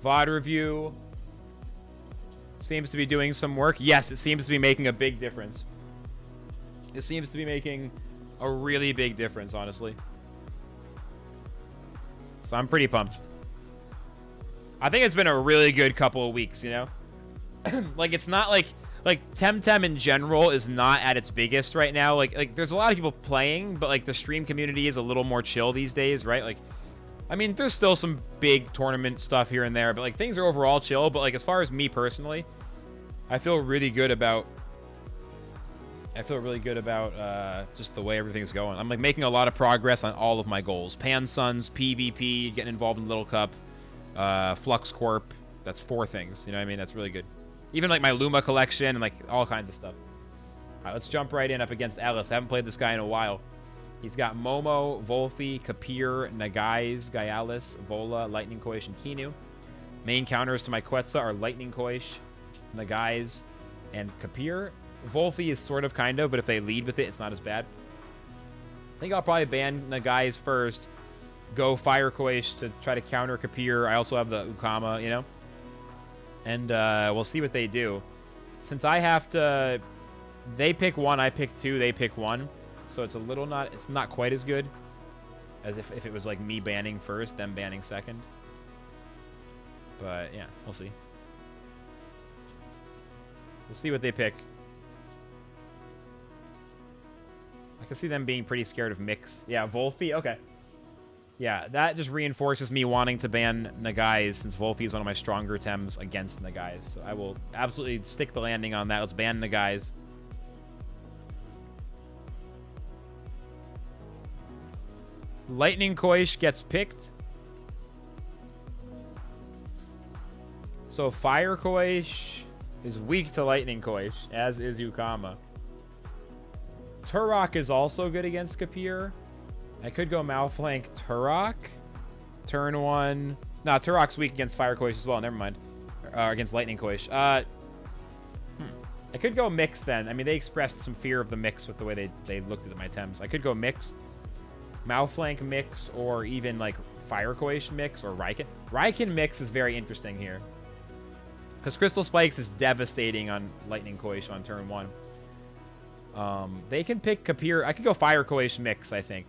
VOD review seems to be doing some work. Yes, it seems to be making a big difference. It seems to be making a really big difference, honestly. So I'm pretty pumped. I think it's been a really good couple of weeks, you know? Like, it's not like TemTem in general is not at its biggest right now. Like there's a lot of people playing, but like the stream community is a little more chill these days, right? Like, I mean, there's still some big tournament stuff here and there, but like things are overall chill. But like as far as me personally, I feel really good about just the way everything's going. I'm like making a lot of progress on all of my goals. Pan Suns, PvP, getting involved in Little Cup, Flux Corp. That's 4 things. You know what I mean? That's really good. Even like my Luma collection and like all kinds of stuff. All right, let's jump right in up against Ellis. I haven't played this guy in a while. He's got Momo, Volfi, Kapir, Nagais, Gaialis, Vola, Lightning Koish, and Kinu. Main counters to my Quetza are Lightning Koish, Nagais, and Kapir. Volfi is sort of kind of, but if they lead with it, it's not as bad. I think I'll probably ban Nagais first. Go Fire Koish to try to counter Kapir. I also have the Ukama, you know? And we'll see what they do. Since I have to... They pick 1, I pick 2, they pick 1. So it's a little not... It's not quite as good as if it was like me banning first, them banning second. But yeah, we'll see. We'll see what they pick. I can see them being pretty scared of Mix. Yeah, Volfi, okay. Yeah, that just reinforces me wanting to ban Nagais, since Volfi is one of my stronger Tems against Nagais. So I will absolutely stick the landing on that. Let's ban Nagais. Lightning Koish gets picked. So Fire Koish is weak to Lightning Koish, as is Ukama. Turok is also good against Kapir. I could go Malflank Turok. Turn 1. Nah, Turok's weak against Fire Koish as well. Never mind. Against Lightning Koish. I could go Mix then. I mean, they expressed some fear of the Mix with the way they looked at my Tems. I could go Mix. Malflank Mix, or even like Fire Koish Mix, or Raiken. Raiken Mix is very interesting here, because Crystal Spikes is devastating on Lightning Koish on turn 1. They can pick Kapir. I could go Fire Koish Mix, I think.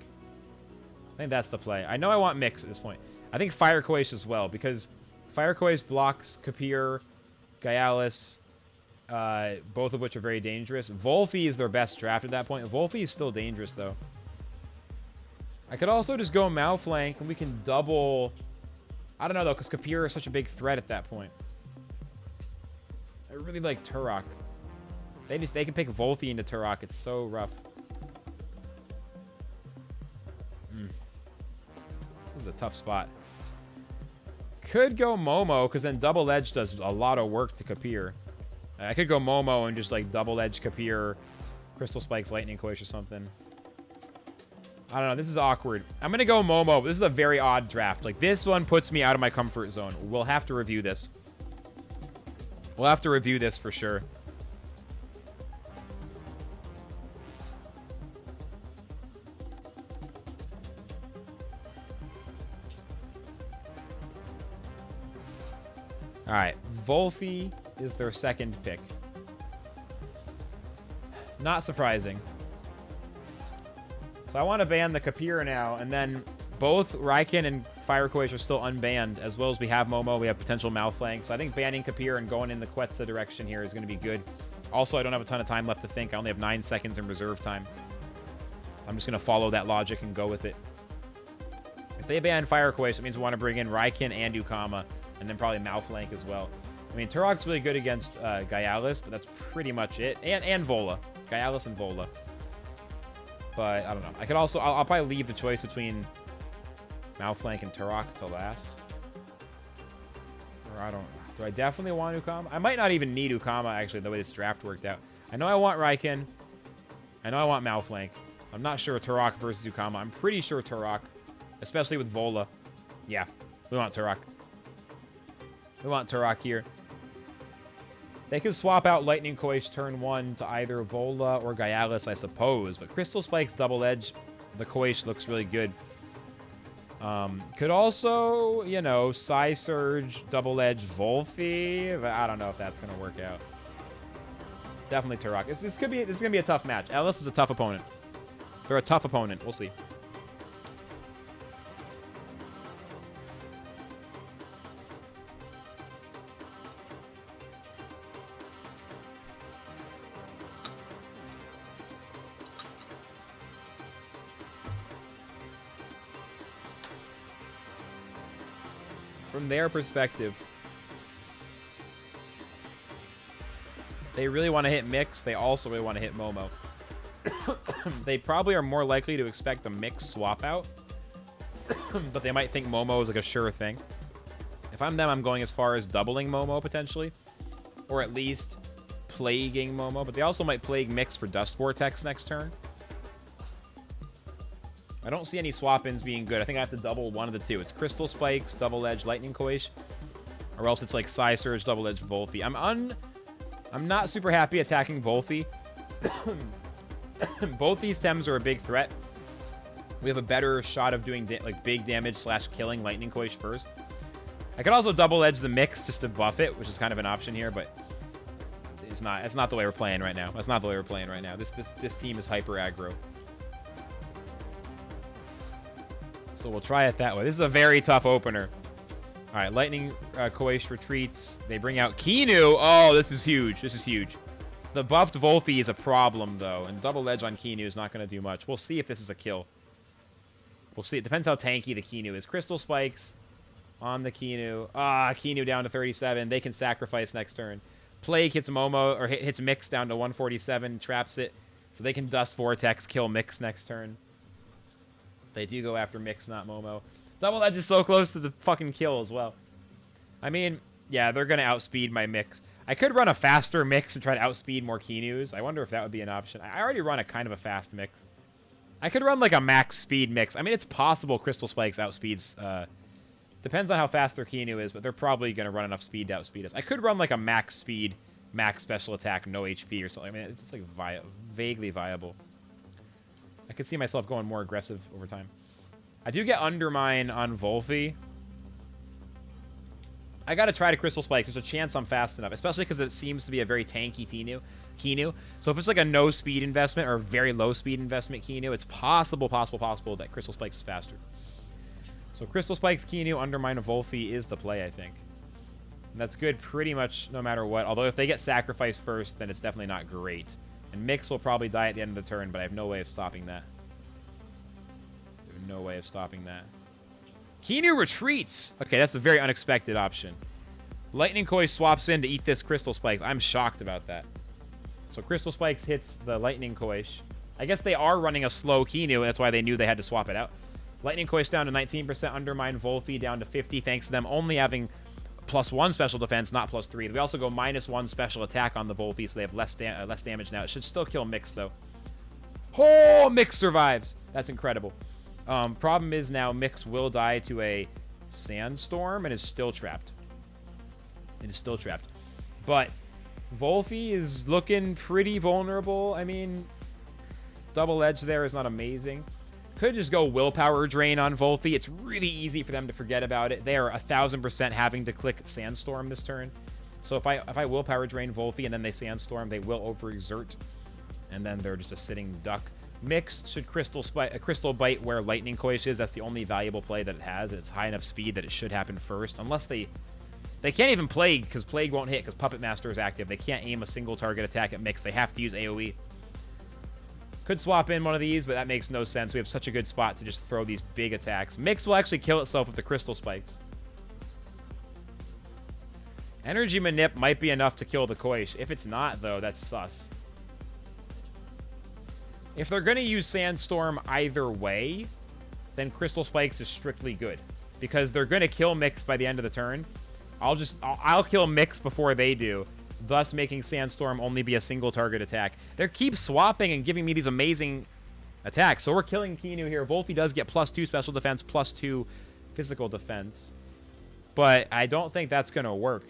I think that's the play. I know I want Mix at this point. I think Fire Koish as well, because Fire Koish blocks Kapir, Gaialis, both of which are very dangerous. Volfi is their best draft at that point. Volfi is still dangerous, though. I could also just go Malflank, and we can double... I don't know, though, because Kapir is such a big threat at that point. I really like Turok. They can pick Volfi into Turok. It's so rough. This is a tough spot. Could go Momo, because then Double Edge does a lot of work to Kapir. I could go Momo and just like Double Edge Kapir, Crystal Spikes, Lightning Koish or something. I don't know. This is awkward. I'm going to go Momo. This is a very odd draft. Like, this one puts me out of my comfort zone. We'll have to review this. We'll have to review this for sure. All right. Volfi is their second pick. Not surprising. So I want to ban the Kapir now, and then both Raiken and Fire Koish are still unbanned, as well as we have Momo, we have potential Malflank. So I think banning Kapir and going in the Quetza direction here is going to be good. Also, I don't have a ton of time left to think. I only have 9 seconds in reserve time. So I'm just going to follow that logic and go with it. If they ban Fire Koish, it means we want to bring in Raiken and Ukama, and then probably Malflank as well. I mean, Turok's really good against Gaialis, but that's pretty much it. And Vola. Gaialis and Vola. But I don't know. I could also... I'll probably leave the choice between Malflank and Turok to last. Or I don't... Do I definitely want Ukama? I might not even need Ukama, actually, the way this draft worked out. I know I want Raiken. I know I want Malflank. I'm not sure Turok versus Ukama. I'm pretty sure Turok. Especially with Vola. Yeah. We want Turok. We want Turok here. They could swap out Lightning Koish turn 1 to either Vola or Gaialis, I suppose. But Crystal Spike's Double Edge, the Koish looks really good. Could also, you know, Psy Surge, Double Edge, Volphy. But I don't know if that's gonna work out. Definitely Turok. This is gonna be a tough match. Ellis is a tough opponent. They're a tough opponent. We'll see. From their perspective, they really want to hit Mix. They also really want to hit Momo. They probably are more likely to expect a Mix swap out, but they might think Momo is like a sure thing. If I'm them, I'm going as far as doubling Momo potentially, or at least plaguing Momo, but they also might plague Mix for Dust Vortex next turn. I don't see any swap-ins being good. I think I have to double one of the two. It's Crystal Spikes, Double Edge, Lightning Coish, or else it's like Psy Surge, Double Edge, Volphy. I'm not super happy attacking Volphy. Both these Tems are a big threat. We have a better shot of doing like big damage / killing Lightning Coish first. I could also Double Edge the Mix just to buff it, which is kind of an option here, but it's not the way we're playing right now. That's not the way we're playing right now. This team is hyper aggro. So we'll try it that way. This is a very tough opener. All right, Lightning Coish retreats. They bring out Kinu. Oh, this is huge. This is huge. The buffed Volphy is a problem, though, and Double Edge on Kinu is not going to do much. We'll see if this is a kill. We'll see. It depends how tanky the Kinu is. Crystal Spikes on the Kinu. Kinu down to 37. They can sacrifice next turn. Plague hits Momo, or hits Mix down to 147, traps it. So they can Dust Vortex, kill Mix next turn. They do go after Mix, not Momo. Double Edge is so close to the fucking kill as well. I mean, yeah, they're going to outspeed my Mix. I could run a faster Mix and try to outspeed more Kinus. I wonder if that would be an option. I already run a kind of a fast Mix. I could run like a max speed Mix. I mean, it's possible Crystal Spikes outspeeds. Depends on how fast their Kinu is, but they're probably going to run enough speed to outspeed us. I could run like a max speed, max special attack, no HP or something. I mean, it's like vaguely viable. I could see myself going more aggressive over time. I do get Undermine on Volphy. I got to try to Crystal Spikes. There's a chance I'm fast enough, especially because it seems to be a very tanky Kinu. So if it's like a no speed investment or a very low speed investment Kinu, it's possible that Crystal Spikes is faster. So Crystal Spikes, Kinu, Undermine of Volphy is the play, I think. And that's good pretty much no matter what. Although if they get sacrificed first, then it's definitely not great. And Mix will probably die at the end of the turn, but I have no way of stopping that. There's no way of stopping that. Kinu retreats! Okay, that's a very unexpected option. Lightning Koi swaps in to eat this Crystal Spikes. I'm shocked about that. So Crystal Spikes hits the Lightning Koi. I guess they are running a slow Kinu, and that's why they knew they had to swap it out. Lightning Koi down to 19%, Undermine Volphy down to 50, thanks to them only having +1 special defense, not +3. We also go -1 special attack on the Volphy, so they have less damage now. It should still kill Mix, though. Oh, Mix survives. That's incredible. Problem is now Mix will die to a Sandstorm and is still trapped. It is still trapped. But Volphy is looking pretty vulnerable. I mean, Double Edge there is not amazing. Could just go Willpower Drain on Volphy. It's really easy for them to forget about it. They are 1000% having to click Sandstorm this turn. So if I Willpower Drain Volphy and then they Sandstorm, they will overexert. And then they're just a sitting duck. Mix should Crystal Bite where Lightning Coish is. That's the only valuable play that it has. And it's high enough speed that it should happen first. Unless they can't even Plague, because Plague won't hit because Puppet Master is active. They can't aim a single target attack at Mix. They have to use AoE. Could swap in one of these, but that makes no sense. We have such a good spot to just throw these big attacks. Mix will actually kill itself with the Crystal Spikes. Energy Manip might be enough to kill the Koish. If it's not, though, that's sus. If they're going to use Sandstorm either way, then Crystal Spikes is strictly good. Because they're going to kill Mix by the end of the turn. I'll kill Mix before they do, thus making Sandstorm only be a single target attack. They keep swapping and giving me these amazing attacks. So we're killing Kinu here. Volphy does get +2 special defense, +2 physical defense. But I don't think that's going to work.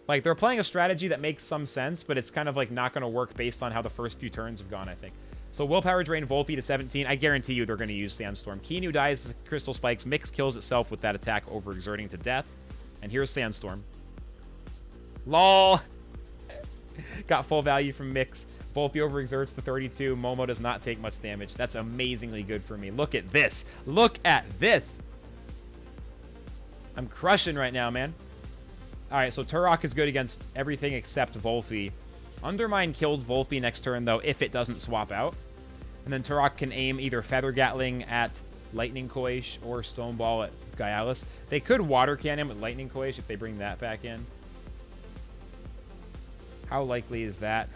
Like, they're playing a strategy that makes some sense, but it's kind of like not going to work based on how the first few turns have gone, I think. So willpower drain Volpy to 17. I guarantee you they're going to use Sandstorm. Keanu dies to Crystal Spikes. Mix kills itself with that attack, overexerting to death. And here's Sandstorm. LOL. Got full value from Mix. Volpy overexerts to 32. Momo does not take much damage. That's amazingly good for me. Look at this. Look at this. I'm crushing right now, man. All right, so Turok is good against everything except Volpy. Undermine kills Volpy next turn, though, if it doesn't swap out. And then Turok can aim either Feather Gatling at Lightning Koish or Stone Ball at Gyalis. They could Water Cannon with Lightning Koish if they bring that back in. How likely is that?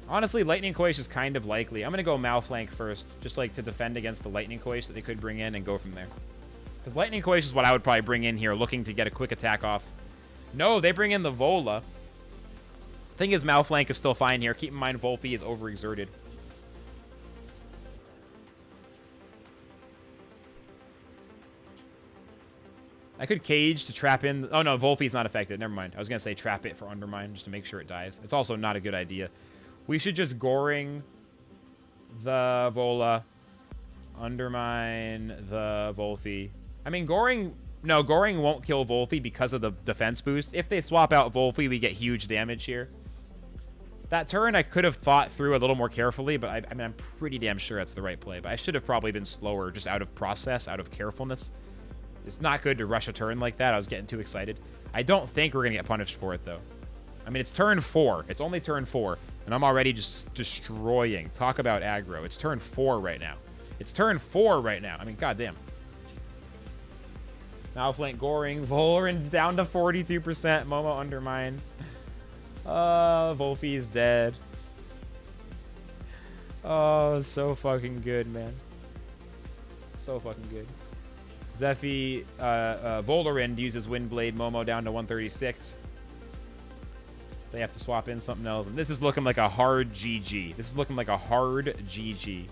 Honestly, Lightning Koish is kind of likely. I'm going to go Malflank first, just like to defend against the Lightning Koish that they could bring in and go from there. Because Lightning Koish is what I would probably bring in here, looking to get a quick attack off. No, they bring in the Vola. Thing is, Malflank is still fine here. Keep in mind, Volpy is overexerted. I could Cage to trap in... Oh, no, Volpy's not affected. Never mind. I was going to say trap it for Undermine just to make sure it dies. It's also not a good idea. We should just Goring the Vola, Undermine the Volpy. I mean, Goring... No, Goring won't kill Volpy because of the defense boost. If they swap out Volpy, we get huge damage here. That turn I could have thought through a little more carefully, but I mean, I'm pretty damn sure that's the right play. But I should have probably been slower just out of process, out of carefulness. It's not good to rush a turn like that. I was getting too excited. I don't think we're going to get punished for it, though. I mean, it's turn 4. It's only turn 4, and I'm already just destroying. Talk about aggro. It's turn 4 right now. It's turn 4 right now. I mean, goddamn. Malflank Goring. Volan's down to 42%. Momo Undermine. Volpy is dead. Oh, so fucking good, man. So fucking good. Zephy, Volarind uses Windblade. Momo down to 136. They have to swap in something else. And this is looking like a hard GG. This is looking like a hard GG.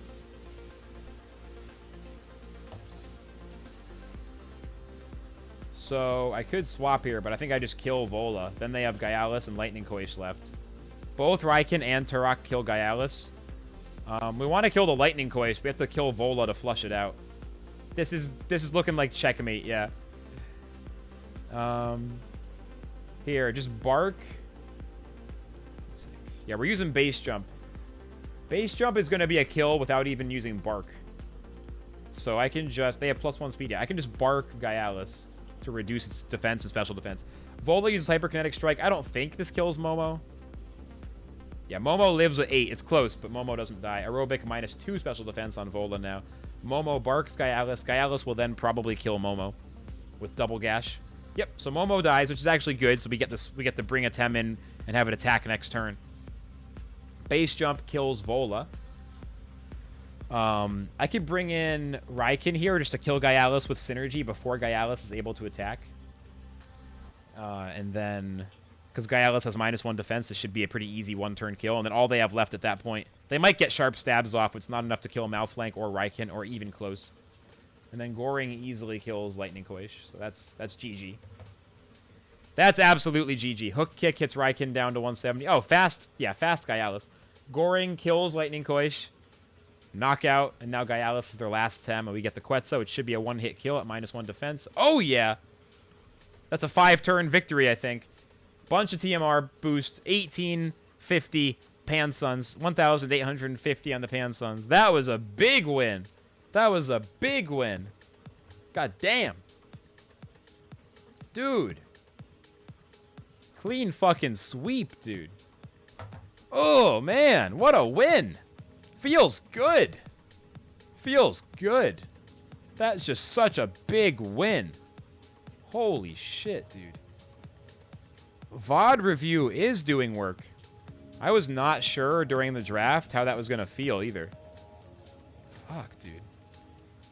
So I could swap here, but I think I just kill Vola. Then they have Gyalis and Lightning Koish left. Both Raiken and Turok kill Gyalis. We want to kill the Lightning Koish. We have to kill Vola to flush it out. This is looking like checkmate, yeah. Here, just Bark. Yeah, we're using Base Jump. Base Jump is going to be a kill without even using Bark. So I can just... They have +1 speed. Yeah, I can just Bark Gyalis to reduce its defense and special defense. Vola uses Hyperkinetic Strike. I don't think this kills Momo. Yeah, Momo lives with 8. It's close, but Momo doesn't die. Aerobic -2 special defense on Vola now. Momo barks Gyalis. Gyalis will then probably kill Momo with double gash. Yep, so Momo dies, which is actually good. So we get to bring a Tem in and have it attack next turn. Base Jump kills Vola. I could bring in Raiken here just to kill Gyalis with synergy before Gyalis is able to attack. And then, because Gyalis has -1 defense, this should be a pretty easy one-turn kill. And then all they have left at that point, they might get sharp stabs off, but it's not enough to kill Malflank or Raiken or even close. And then Goring easily kills Lightning Koish, so that's GG. That's absolutely GG. Hook kick hits Raiken down to 170. Oh, fast. Yeah, fast Gyalis. Goring kills Lightning Koish. Knockout, and now Gyalis is their last Tem, and we get the Quetza, which should be a one-hit kill at -1 defense. Oh, yeah. That's a 5-turn victory, I think. Bunch of TMR boost. 1850 Pansuns. 1,850 on the Pansuns. That was a big win. That was a big win. God damn. Dude. Clean fucking sweep, dude. Oh, man. What a win. Feels good. Feels good. That's just such a big win. Holy shit, dude. VOD review is doing work. I was not sure during the draft how that was going to feel either. Fuck, dude.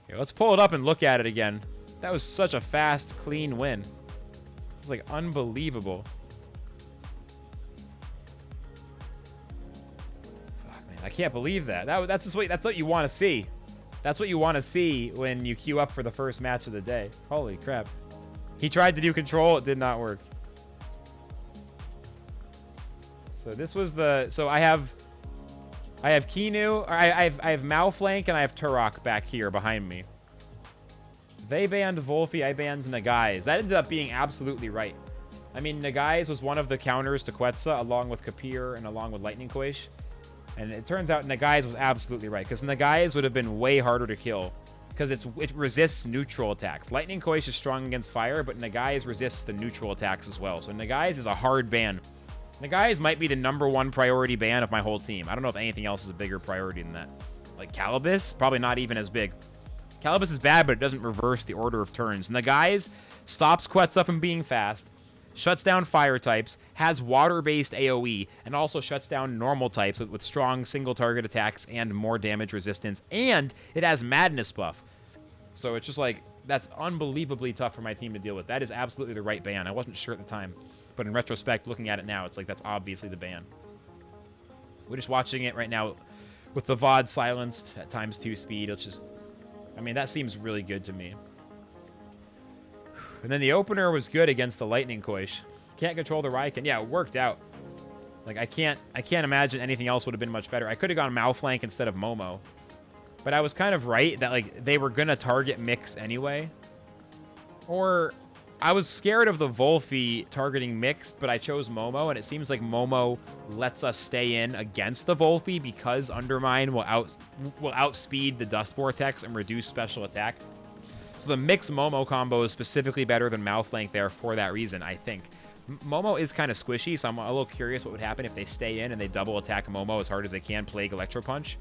Here, let's pull it up and look at it again. That was such a fast, clean win. It's like unbelievable. I can't believe that. That's just that's what you want to see. That's what you want to see when you queue up for the first match of the day. Holy crap. He tried to do control. It did not work. So this was the... So I have I have Kinu, or I have Malflank, and I have Turok back here behind me. They banned Wolfie, I banned Nagai's. That ended up being absolutely right. I mean, Nagai's was one of the counters to Quetza, along with Kapir and along with Lightning Quaish. And it turns out Nagai's was absolutely right, because Nagai's would have been way harder to kill, because it resists neutral attacks. Lightning Quaish is strong against fire, but Nagai's resists the neutral attacks as well. So Nagai's is a hard ban. Nagai's might be the #1 priority ban of my whole team. I don't know if anything else is a bigger priority than that. Like Calibus? Probably not even as big. Calibus is bad, but it doesn't reverse the order of turns. Nagai's stops Quetza from being fast, shuts down fire types, has water-based AoE, and also shuts down normal types with strong single-target attacks and more damage resistance, and it has Madness buff. So it's just like, that's unbelievably tough for my team to deal with. That is absolutely the right ban. I wasn't sure at the time, but in retrospect, looking at it now, it's like, that's obviously the ban. We're just watching it right now with the VOD silenced at ×2 speed. It's just, I mean, that seems really good to me. And then the opener was good against the Lightning Quaish. Can't control the Raiken. Yeah, it worked out. Like, I can't imagine anything else would have been much better. I could have gone Malflank instead of Momo. But I was kind of right that, like, they were going to target Mix anyway. Or I was scared of the Wolfie targeting Mix, but I chose Momo, and it seems like Momo lets us stay in against the Wolfie because Undermine will outspeed the Dust Vortex and reduce special attack. So the Mix Momo combo is specifically better than Malflank there for that reason, I think. Momo is kind of squishy, so I'm a little curious what would happen if they stay in and they double attack Momo as hard as they can, Plague Electro Punch.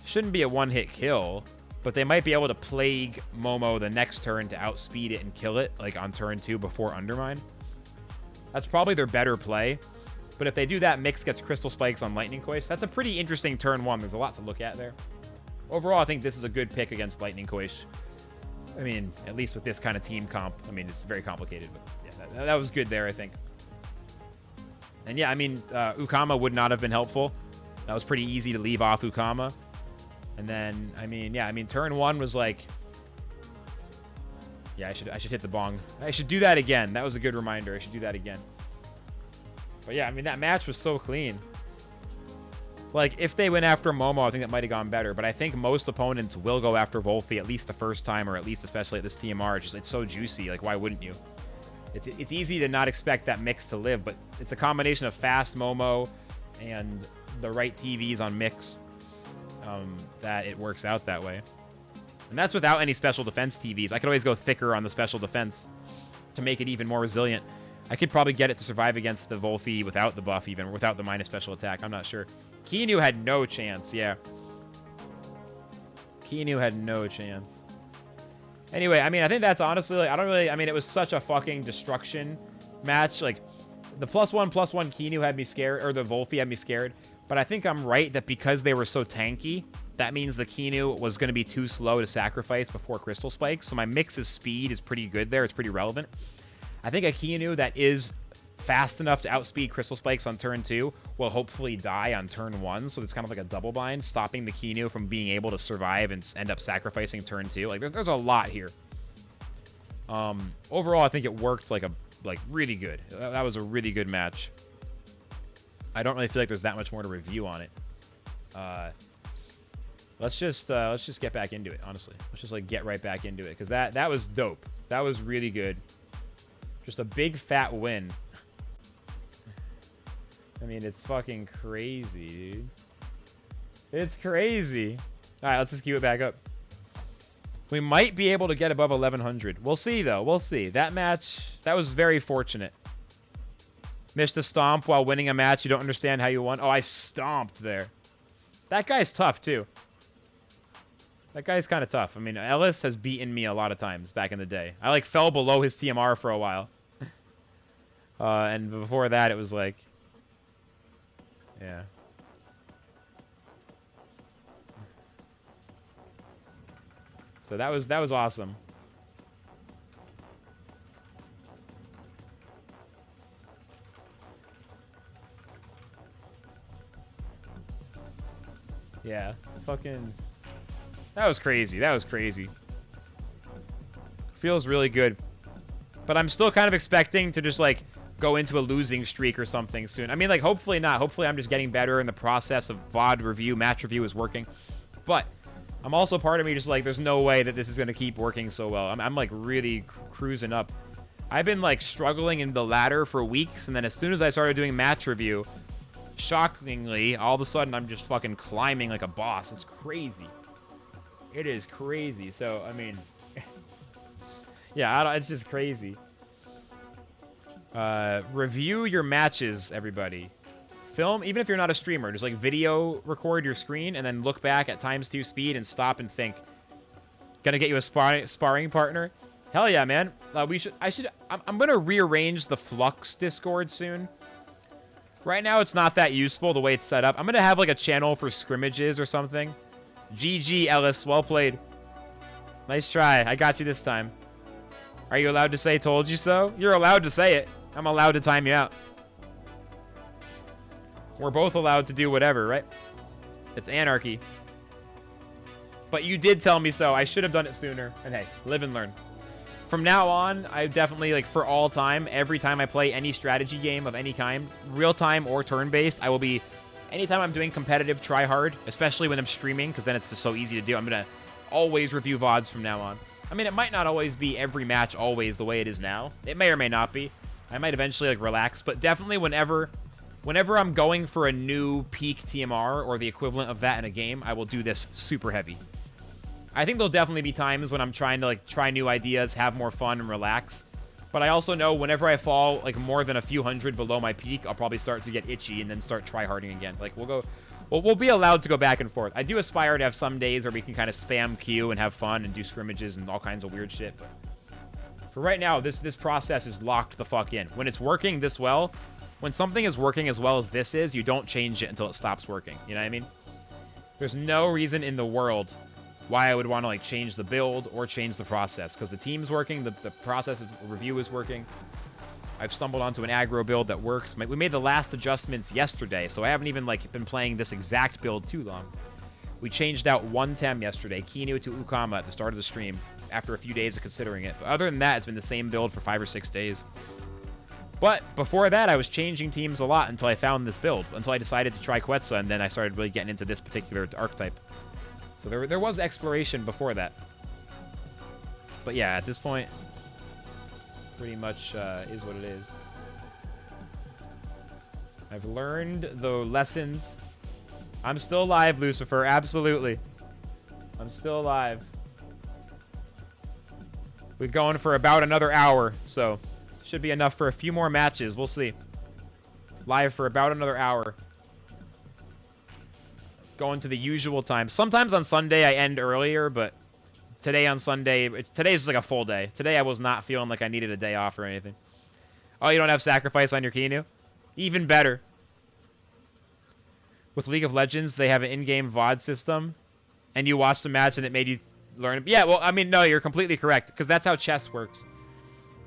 Shouldn't be a one-hit kill, but they might be able to Plague Momo the next turn to outspeed it and kill it, like on turn 2 before Undermine. That's probably their better play. But if they do that, Mix gets Crystal Spikes on Lightning Quaish. That's a pretty interesting turn 1. There's a lot to look at there. Overall, I think this is a good pick against Lightning Quaish. I mean, at least with this kind of team comp. I mean, it's very complicated, but yeah, that was good there, I think. And yeah, I mean, Ukama would not have been helpful. That was pretty easy to leave off Ukama. And then, I mean, yeah, I mean, turn 1 was like, yeah, I should hit the bong. I should do that again. That was a good reminder. I should do that again. But yeah, I mean, that match was so clean. Like, if they went after Momo, I think that might have gone better. But I think most opponents will go after Wolfie at least the first time, or at least especially at this TMR. It's so juicy. Like, why wouldn't you? It's easy to not expect that Mix to live, but it's a combination of fast Momo and the right TVs on Mix that it works out that way. And that's without any special defense TVs. I could always go thicker on the special defense to make it even more resilient. I could probably get it to survive against the Wolfie without the buff, even without the minus special attack. I'm not sure. Kinu had no chance, yeah. Kinu had no chance. Anyway, I mean, I think that's honestly, like, I mean, it was such a fucking destruction match. Like, the +1/+1 Kinu had me scared, or the Wolfie had me scared. But I think I'm right that because they were so tanky, that means the Kinu was going to be too slow to sacrifice before Crystal Spikes. So my Mix's speed is pretty good there. It's pretty relevant. I think a Kinu that is fast enough to outspeed Crystal Spikes on turn 2 will hopefully die on turn 1. So it's kind of like a double bind, stopping the Kinu from being able to survive and end up sacrificing turn 2. Like, there's a lot here. Overall, I think it worked like really good. That was a really good match. I don't really feel like there's that much more to review on it. Let's just get back into it, honestly. Let's just like get right back into it, because that was dope. That was really good. Just a big fat win. I mean, it's fucking crazy, dude. It's crazy. All right, let's just keep it back up. We might be able to get above 1100. We'll see, though. We'll see. That match, that was very fortunate. Missed a stomp while winning a match. You don't understand how you won. Oh, I stomped there. That guy's tough, too. That guy's kind of tough. I mean, Ellis has beaten me a lot of times back in the day. I, like, fell below his TMR for a while. And before that, it was like... Yeah. So that was awesome. Yeah, fucking... That was crazy. That was crazy. Feels really good. But I'm still kind of expecting to just, like, go into a losing streak or something soon. I mean, like, hopefully not. Hopefully I'm just getting better in the process of VOD review, match review is working. But I'm also part of me just like, there's no way that this is going to keep working so well. I'm like, really cruising up. I've been, like, struggling in the ladder for weeks, and then as soon as I started doing match review, shockingly, all of a sudden, I'm just fucking climbing like a boss. It's crazy. It is crazy. So, I mean... yeah, it's just crazy. Review your matches, everybody. Film, even if you're not a streamer, just like video record your screen and then look back at ×2 speed and stop and think. Gonna get you a sparring partner? Hell yeah, man. I'm gonna rearrange the Flux Discord soon. Right now, it's not that useful the way it's set up. I'm gonna have like a channel for scrimmages or something. GG, Ellis. Well played. Nice try. I got you this time. Are you allowed to say told you so? You're allowed to say it. I'm allowed to time you out. We're both allowed to do whatever, right? It's anarchy. But you did tell me so. I should have done it sooner. And hey, live and learn. From now on, I definitely, like, for all time, every time I play any strategy game of any kind, real-time or turn-based, I will be, anytime I'm doing competitive try-hard, especially when I'm streaming, because then it's just so easy to do, I'm going to always review VODs from now on. I mean, it might not always be every match always the way it is now. It may or may not be. I might eventually, like, relax, but definitely whenever I'm going for a new peak TMR or the equivalent of that in a game, I will do this super heavy. I think there'll definitely be times when I'm trying to, like, try new ideas, have more fun, and relax. But I also know whenever I fall, like, more than a few hundred below my peak, I'll probably start to get itchy and then start try-harding again. Like, we'll be allowed to go back and forth. I do aspire to have some days where we can kind of spam Q and have fun and do scrimmages and all kinds of weird shit. But for right now, this process is locked the fuck in. When it's working this well, when something is working as well as this is, you don't change it until it stops working. You know what I mean? There's no reason in the world why I would want to, like, change the build or change the process, because the team's working, the process of review is working. I've stumbled onto an aggro build that works. We made the last adjustments yesterday, so I haven't even, like, been playing this exact build too long. We changed out one TemTem yesterday, Kinu to Ukama at the start of the stream, after a few days of considering it. But other than that, it's been the same build for 5 or 6 days. But before that, I was changing teams a lot until I found this build, until I decided to try Quetza, and then I started really getting into this particular archetype. So there was exploration before that. But yeah, at this point, pretty much is what it is. I've learned the lessons. I'm still alive, Lucifer. Absolutely. I'm still alive. We're going for about another hour, so should be enough for a few more matches. We'll see. Live for about another hour. Going to the usual time. Sometimes on Sunday I end earlier, but today on Sunday, today's like a full day. Today I was not feeling like I needed a day off or anything. Oh, you don't have sacrifice on your Kinu? Even better. With League of Legends, they have an in-game VOD system, and you watched the match and it made you learn. Yeah, well, I mean, no, you're completely correct, because that's how chess works.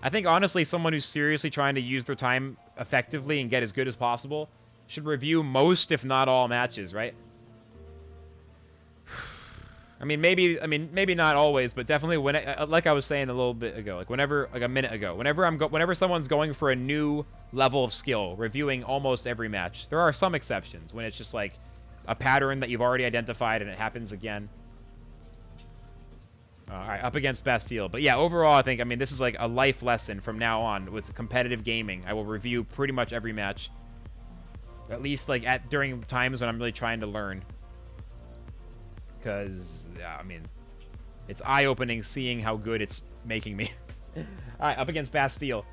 I think, honestly, someone who's seriously trying to use their time effectively and get as good as possible should review most, if not all, matches, right? I mean, maybe not always, but definitely when, like I was saying a little bit ago, like a minute ago, whenever someone's going for a new level of skill, reviewing almost every match. There are some exceptions when it's just like a pattern that you've already identified and it happens again. All right, up against Bastille. But yeah, overall, I think, I mean, this is like a life lesson from now on with competitive gaming. I will review pretty much every match. At least like during times when I'm really trying to learn. Because, yeah, I mean, it's eye-opening seeing how good it's making me. All right, up against Bastille.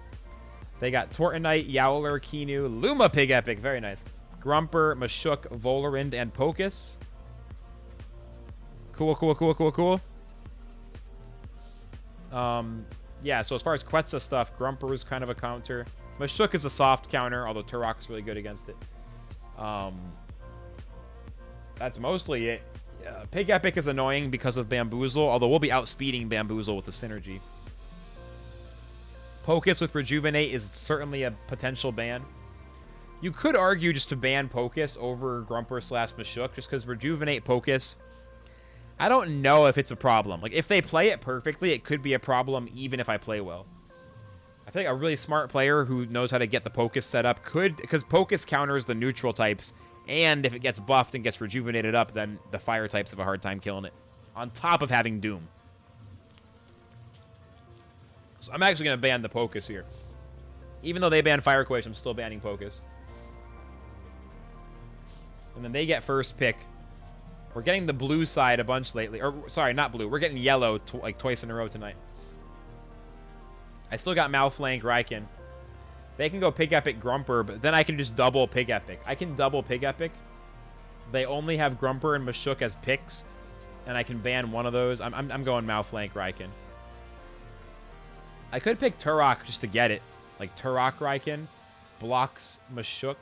They got Tortonite, Yowler, Kinu, Luma Pig Epic. Very nice. Grumper, Mashuk, Volarind, and Pocus. Cool, cool, cool, cool, cool. Yeah, so as far as Quetza stuff, Grumper is kind of a counter. Mashuk is a soft counter, although Turok's really good against it. That's mostly it. Pig Epic is annoying because of Bamboozle, although we'll be outspeeding Bamboozle with the synergy. Pocus with Rejuvenate is certainly a potential ban. You could argue just to ban Pocus over Grumper / Mashuk, just because Rejuvenate Pocus, I don't know if it's a problem. Like, if they play it perfectly, it could be a problem even if I play well. I think a really smart player who knows how to get the Pocus set up could, because Pocus counters the neutral types, and if it gets buffed and gets rejuvenated up, then the fire types have a hard time killing it, on top of having Doom. So I'm actually going to ban the Pocus here. Even though they ban Fire Quash, I'm still banning Pocus. And then they get first pick. We're getting the blue side a bunch lately. Or, sorry, not blue. We're getting yellow like twice in a row tonight. I still got Malflank, Raiken. They can go Pig Epic, Grumper, but then I can just double Pig Epic. I can double Pig Epic. They only have Grumper and Mashuk as picks, and I can ban one of those. I'm going Malflank, Raiken. I could pick Turok just to get it. Like Turok Raiken. Blocks Mashuk.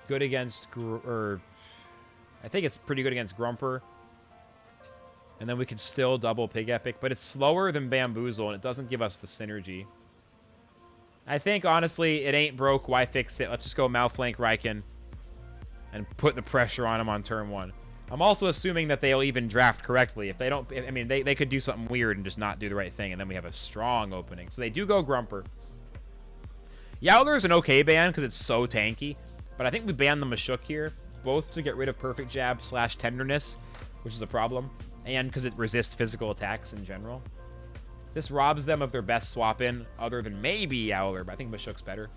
Good against... I think it's pretty good against Grumper. And then we could still double Pig Epic. But it's slower than Bamboozle, and it doesn't give us the synergy. I think, honestly, it ain't broke. Why fix it? Let's just go Malflank Raiken and put the pressure on him on turn 1. I'm also assuming that they'll even draft correctly. If they don't... I mean, they could do something weird and just not do the right thing, and then we have a strong opening. So they do go Grumper. Yowler is an okay ban because it's so tanky. But I think we ban the Mashuk here, both to get rid of Perfect Jab / Tenderness, which is a problem, and because it resists physical attacks in general. This robs them of their best swap-in, other than maybe Yowler, but I think Mashuk's better.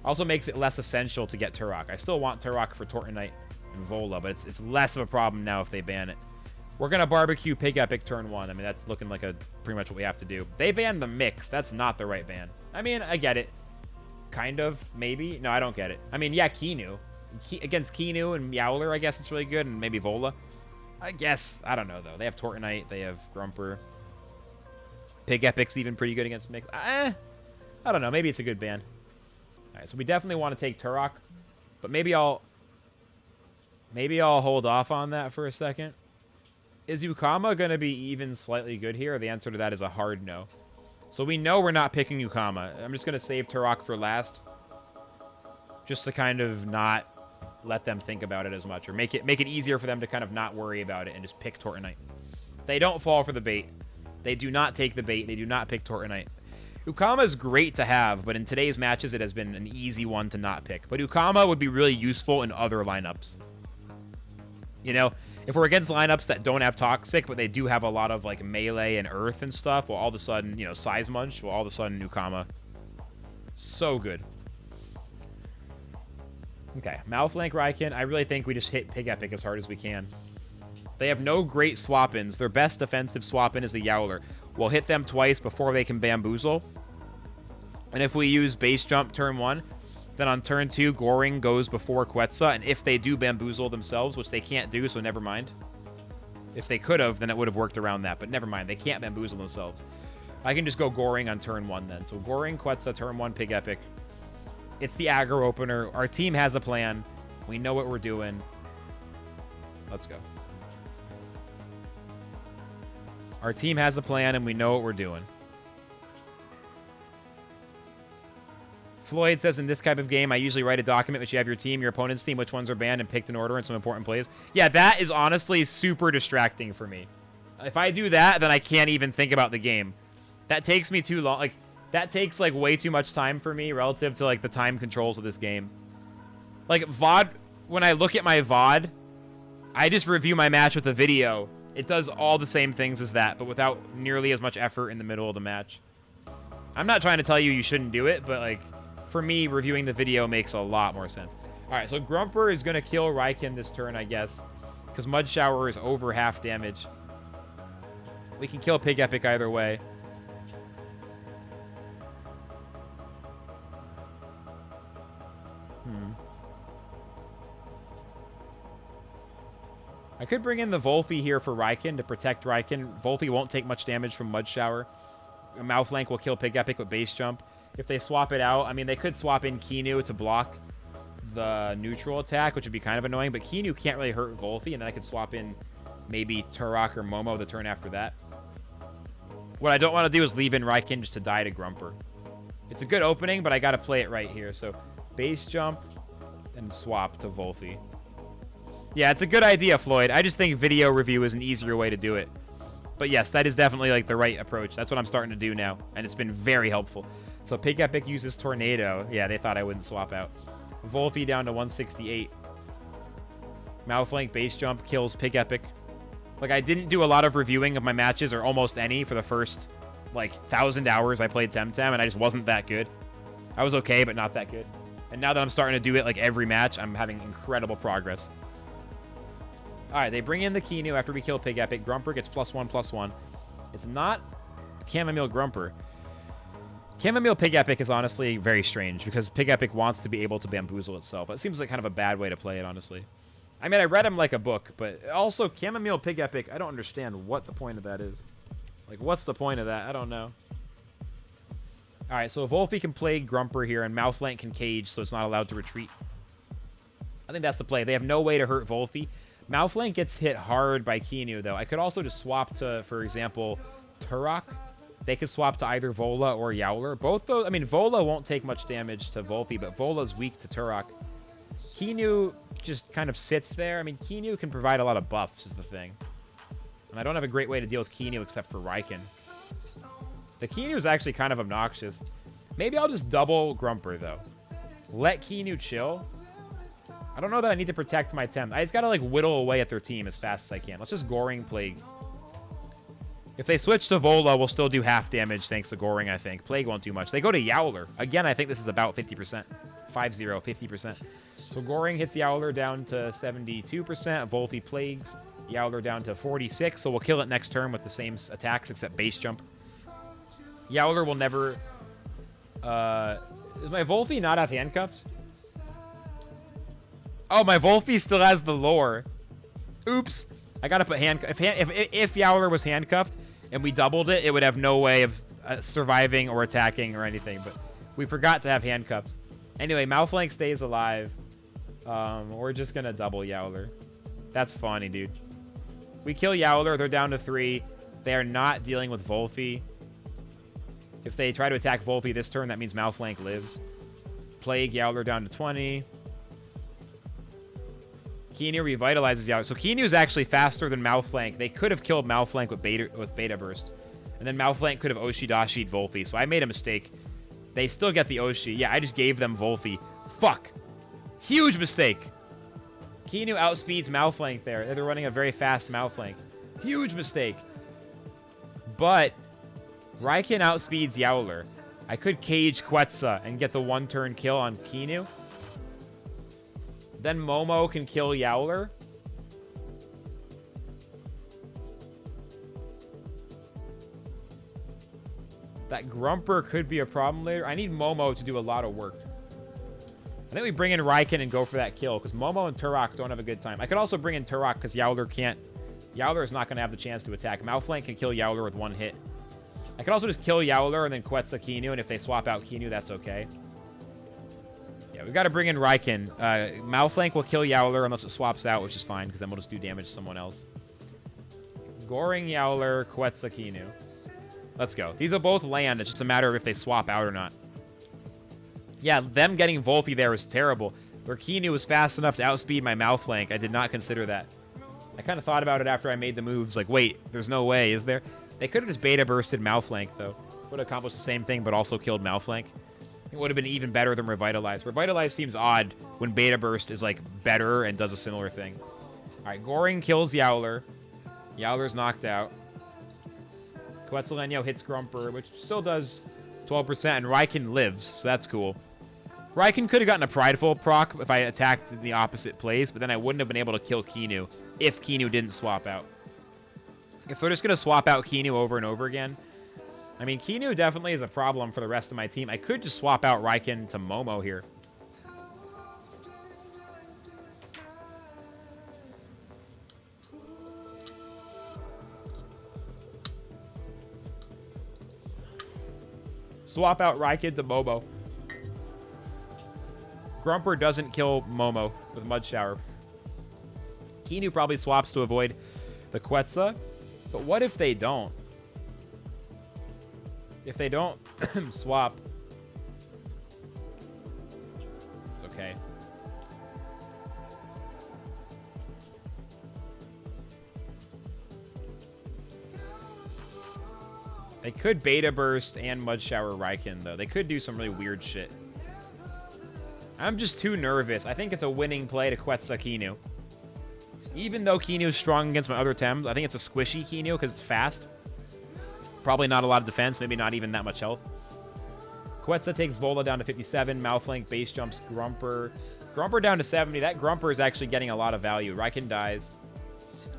Also makes it less essential to get Turok. I still want Turok for Tortonite and Vola, but it's less of a problem now if they ban it. We're going to barbecue Pig Epic turn 1. I mean, that's looking like pretty much what we have to do. They banned the mix. That's not the right ban. I mean, I get it. Kind of, maybe. No, I don't get it. I mean, yeah, Kinu. Against Kinu and Yowler, I guess it's really good, and maybe Vola. I guess. I don't know, though. They have Tortonite. They have Grumper. Pig Epic's even pretty good against Mix. I don't know. Maybe it's a good ban. All right, so we definitely want to take Turok, but maybe I'll hold off on that for a second. Is Ukama going to be even slightly good here? The answer to that is a hard no. So we know we're not picking Ukama. I'm just going to save Turok for last, just to kind of not let them think about it as much, or make it easier for them to kind of not worry about it and just pick Tortonite. They don't fall for the bait. They do not take the bait. They do not pick Tortonite. Ukama is great to have, but in today's matches, it has been an easy one to not pick. But Ukama would be really useful in other lineups. You know, if we're against lineups that don't have Toxic, but they do have a lot of, like, melee and earth and stuff, well, all of a sudden, you know, Size Munch, well, all of a sudden, Ukama. So good. Okay, Malflank Raiken. I really think we just hit Pig Epic as hard as we can. They have no great swap-ins. Their best defensive swap-in is the Yowler. We'll hit them twice before they can Bamboozle. And if we use Base Jump turn 1, then on turn 2, Goring goes before Quetza. And if they do Bamboozle themselves, which they can't do, so never mind. If they could have, then it would have worked around that. But never mind, they can't Bamboozle themselves. I can just go Goring on turn 1 then. So Goring, Quetza, turn 1, Pig Epic. It's the aggro opener. Our team has a plan. We know what we're doing. Let's go. Our team has a plan, and we know what we're doing. Floyd says, in this type of game, I usually write a document which you have your team, your opponent's team, which ones are banned, and picked in order, and some important plays. Yeah, that is honestly super distracting for me. If I do that, then I can't even think about the game. That takes me too long. Like, that takes, like, way too much time for me relative to, like, the time controls of this game. Like, VOD, when I look at my VOD, I just review my match with a video. It does all the same things as that, but without nearly as much effort in the middle of the match. I'm not trying to tell you you shouldn't do it, but, like, for me, reviewing the video makes a lot more sense. All right, so Grumper is going to kill Raiken this turn, I guess, because Mud Shower is over half damage. We can kill Pig Epic either way. I could bring in the Volphy here for Raiken to protect Raiken. Volphy won't take much damage from Mud Shower. Malflank will kill Pig Epic with Base Jump. If they swap it out, I mean, they could swap in Kinu to block the neutral attack, which would be kind of annoying, but Kinu can't really hurt Volphy, and then I could swap in maybe Turok or Momo the turn after that. What I don't want to do is leave in Raiken just to die to Grumper. It's a good opening, but I got to play it right here. So Base Jump and swap to Volphy. Yeah, it's a good idea, Floyd. I just think video review is an easier way to do it. But yes, that is definitely like the right approach. That's what I'm starting to do now, and it's been very helpful. So Pig Epic uses Tornado. Yeah, they thought I wouldn't swap out. Volphy down to 168. Malflank base jump kills Pig Epic. Like, I didn't do a lot of reviewing of my matches, or almost any, for the first, like, 1,000 hours I played TemTem, and I just wasn't that good. I was okay, but not that good. And now that I'm starting to do it, like, every match, I'm having incredible progress. Alright, they bring in the Keanu after we kill Pig Epic. Grumper gets +1/+1. It's not Chamomile Grumper. Chamomile Pig Epic is honestly very strange, because Pig Epic wants to be able to bamboozle itself. It seems like kind of a bad way to play it, honestly. I mean, I read him like a book, but also Chamomile Pig Epic, I don't understand what the point of that is. Like, what's the point of that? I don't know. Alright, so Volphy can play Grumper here, and Malflank can cage, so it's not allowed to retreat. I think that's the play. They have no way to hurt Volphy. Malflank gets hit hard by Keanu, though. I could also just swap to, for example, Turok. They could swap to either Vola or Yowler. Both those, I mean, Vola won't take much damage to Volphy, but Vola's weak to Turok. Keanu just kind of sits there. I mean, Keanu can provide a lot of buffs, is the thing. And I don't have a great way to deal with Keanu except for Riken. The Keanu is actually kind of obnoxious. Maybe I'll just double Grumper, though. Let Keanu chill. I don't know that I need to protect my Tem. I just gotta, like, whittle away at their team as fast as I can. Let's just Goring Plague. If they switch to Vola, we'll still do half damage thanks to Goring, I think. Plague won't do much. They go to Yowler. Again, I think this is about 50%. 5-0, 50%. So Goring hits Yowler down to 72%. Volphy Plagues Yowler down to 46. So we'll kill it next turn with the same attacks except base jump. Yowler will never... does my Volphy not have handcuffs? Oh, my Volphy still has the lore. Oops. I gotta put handcuff. If Yowler was handcuffed and we doubled it, it would have no way of surviving or attacking or anything. But we forgot to have handcuffs. Anyway, Malflank stays alive. We're just gonna double Yowler. That's funny, dude. We kill Yowler. They're down to 3. They are not dealing with Volphy. If they try to attack Volphy this turn, that means Malflank lives. Plague Yowler down to 20. Keanu revitalizes Yowler. So Keanu is actually faster than Malflank. They could have killed Malflank with Beta Burst. And then Malflank could have Oshi-Dashi'd Volphy. So I made a mistake. They still get the Oshi. Yeah, I just gave them Volphy. Fuck. Huge mistake. Keanu outspeeds Malflank there. They're running a very fast Malflank. Huge mistake. But Riken outspeeds Yowler. I could cage Quetza and get the one-turn kill on Keanu. Then Momo can kill Yowler. That Grumper could be a problem later. I need Momo to do a lot of work. I think we bring in Riken and go for that kill, because Momo and Turok don't have a good time. I could also bring in Turok, because Yowler can't... Yowler is not going to have the chance to attack. Malflank can kill Yowler with one hit. I could also just kill Yowler and then Quetza Keanu, and if they swap out Keanu, that's okay. Yeah, we've got to bring in Riken. Malflank will kill Yowler unless it swaps out, which is fine, because then we'll just do damage to someone else. Goring Yowler, Quetza Keanu. Let's go. These will both land. It's just a matter of if they swap out or not. Yeah, them getting Volphy there was terrible. Their Keanu was fast enough to outspeed my Malflank. I did not consider that. I kind of thought about it after I made the moves. Like, wait, there's no way, is there? They could have just beta bursted Malflank, though. Would have accomplished the same thing, but also killed Malflank. It would have been even better than Revitalize. Revitalize seems odd when beta burst is, like, better and does a similar thing. All right, Goring kills Yowler. Yowler's knocked out. Quetzalcoatl hits Grumper, which still does 12%, and Riken lives, so that's cool. Riken could have gotten a Prideful proc if I attacked in the opposite place, but then I wouldn't have been able to kill Keanu if Keanu didn't swap out. If they're just going to swap out Keanu over and over again, I mean, Keanu definitely is a problem for the rest of my team. I could just swap out Riken to Momo here. Swap out Riken to Momo. Grumper doesn't kill Momo with Mud Shower. Keanu probably swaps to avoid the Quetza. But what if they don't? If they don't swap, it's okay. They could Beta Burst and Mud Shower Raiken, though. They could do some really weird shit. I'm just too nervous. I think it's a winning play to Quetza Kinu. Even though Kinu is strong against my other Tems, I think it's a squishy Kinu because it's fast. Probably not a lot of defense, maybe not even that much health. Quetza takes Vola down to 57. Malflank base jumps Grumper. Grumper down to 70. That Grumper is actually getting a lot of value. Raiken dies.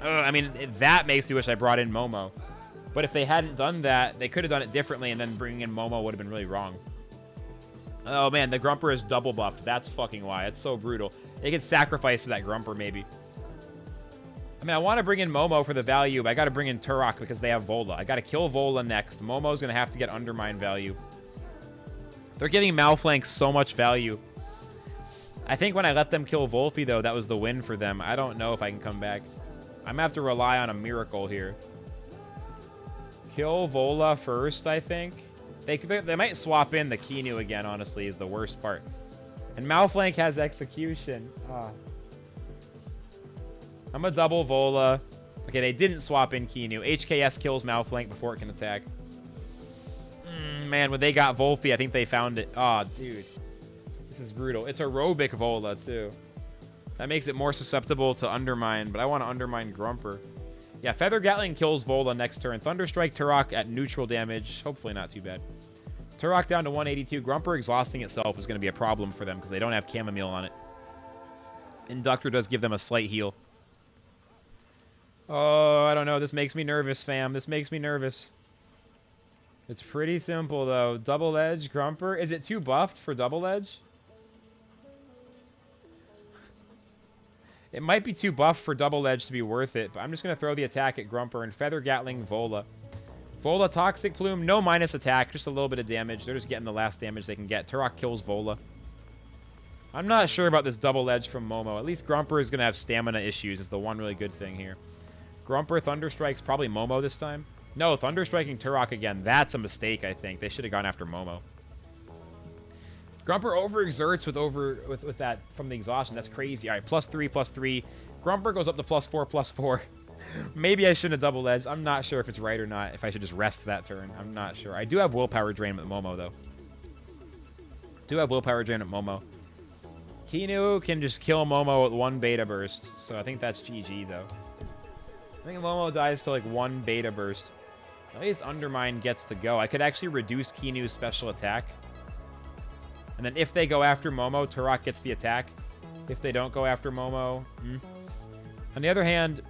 I mean, that makes me wish I brought in Momo. But if they hadn't done that, they could have done it differently, and then bringing in Momo would have been really wrong. Oh, man, the Grumper is double buffed. That's fucking why. It's so brutal. They could sacrifice that Grumper, maybe. I mean, I want to bring in Momo for the value, but I got to bring in Turok because they have Vola. I got to kill Vola next. Momo's going to have to get Undermine value. They're giving Malflank so much value. I think when I let them kill Volphy, though, that was the win for them. I don't know if I can come back. I'm going to have to rely on a miracle here. Kill Vola first, I think. They might swap in the Kinu again, honestly, is the worst part. And Malflank has Execution. I'm a double Vola. Okay, they didn't swap in Kinu. HKS kills Malflank before it can attack. Man, when they got Volphy, I think they found it. Oh, dude. This is brutal. It's aerobic Vola, too. That makes it more susceptible to Undermine, but I want to Undermine Grumper. Yeah, Feather Gatling kills Vola next turn. Thunderstrike Turok at neutral damage. Hopefully not too bad. Turok down to 182. Grumper exhausting itself is going to be a problem for them because they don't have Chamomile on it. Inductor does give them a slight heal. Oh, I don't know. This makes me nervous, fam. This makes me nervous. It's pretty simple, though. Double Edge, Grumper. Is it too buffed for Double Edge? It might be too buffed for Double Edge to be worth it, but I'm just going to throw the attack at Grumper and Feather Gatling Vola. Vola Toxic Plume, no minus attack, just a little bit of damage. They're just getting the last damage they can get. Turok kills Vola. I'm not sure about this Double Edge from Momo. At least Grumper is going to have stamina issues is the one really good thing here. Grumper Thunderstrikes probably Momo this time. No, Thunderstriking Turok again. That's a mistake, I think. They should have gone after Momo. Grumper overexerts with that from the exhaustion. That's crazy. All right, +3, +3. Grumper goes up to +4, +4. Maybe I shouldn't have double edged. I'm not sure if it's right or not. If I should just rest that turn. I'm not sure. I do have willpower drain with Momo, though. Do have willpower drain with Momo. Kinu can just kill Momo with 1 beta burst. So I think that's GG, though. I think Momo dies to like 1 beta burst. At least Undermine gets to go. I could actually reduce Kinu's special attack. And then if they go after Momo, Turok gets the attack. If they don't go after Momo... On the other hand...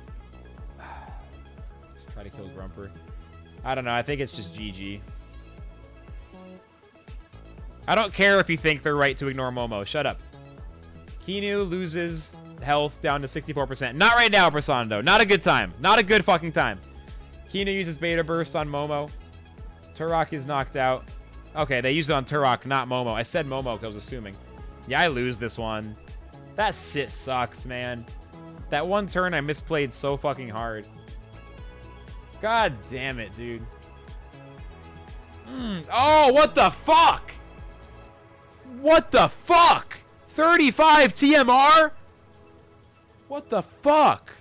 Let's try to kill Grumper. I don't know. I think it's just GG. I don't care if you think they're right to ignore Momo. Shut up. Kinu loses health down to 64%. Not right now, Prasando. Not a good time. Not a good fucking time. Kinu uses Beta Burst on Momo. Turok is knocked out. Okay, they used it on Turok, not Momo. I said Momo because I was assuming. Yeah, I lose this one. That shit sucks, man. That one turn I misplayed so fucking hard. God damn it, dude. Oh, what the fuck? What the fuck? 35 TMR? What the fuck?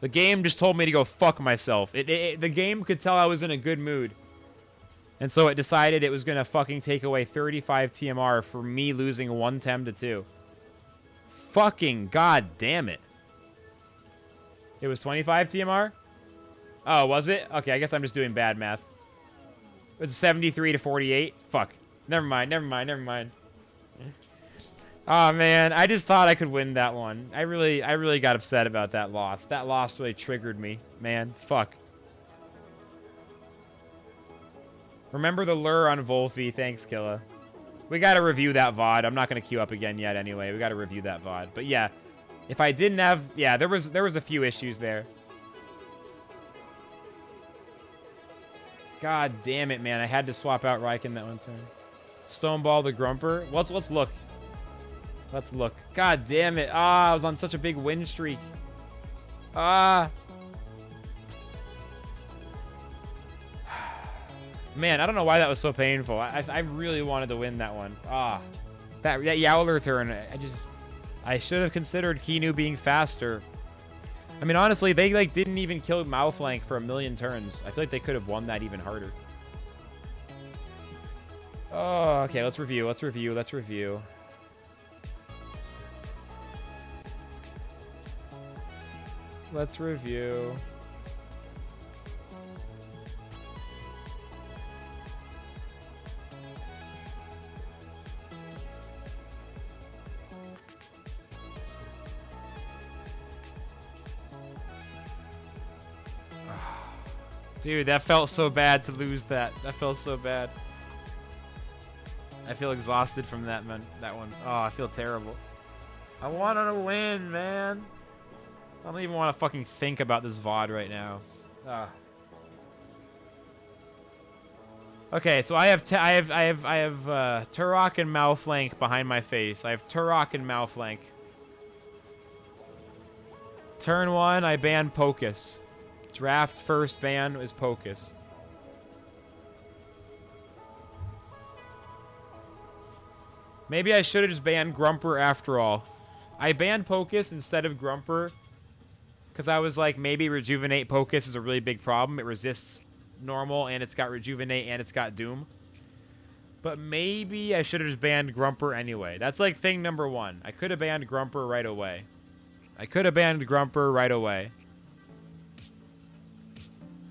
The game just told me to go fuck myself. The game could tell I was in a good mood. And so it decided it was going to fucking take away 35 TMR for me losing 1 Tem to 2. Fucking god damn it. It was 25 TMR? Oh, was it? Okay, I guess I'm just doing bad math. It was 73 to 48. Fuck. Never mind, never mind, never mind. Oh man, I just thought I could win that one. I really got upset about that loss. That loss really triggered me, man. Fuck. Remember the lure on Volphy. Thanks, Killa. We got to review that VOD. I'm not going to queue up again yet anyway. We got to review that VOD. But yeah, if I didn't have... Yeah, there was a few issues there. God damn it, man. I had to swap out Raiken that one turn. Stoneball the Grumper. Let's look. Let's look. God damn it. Ah, I was on such a big win streak. Ah. Man, I don't know why that was so painful. I really wanted to win that one. Ah. That Yowler turn. I should have considered Kinu being faster. I mean, honestly, they like didn't even kill Malflank for a million turns. I feel like they could have won that even harder. Oh, okay. Let's review. Let's review. Let's review. Let's review. Dude, that felt so bad to lose that. That felt so bad. I feel exhausted from that, man. That one. Oh, I feel terrible. I wanted to win, man. I don't even want to fucking think about this VOD right now. Ah. Okay, so I have Turok and Malflank behind my face. I have Turok and Malflank. Turn 1, I ban Pocus. Draft first ban is Pocus. Maybe I should have just banned Grumper after all. I banned Pocus instead of Grumper because I was like, maybe Rejuvenate Pocus is a really big problem. It resists normal, and it's got Rejuvenate, and it's got Doom. But maybe I should have just banned Grumper anyway. That's like thing number 1. I could have banned Grumper right away. I could have banned Grumper right away.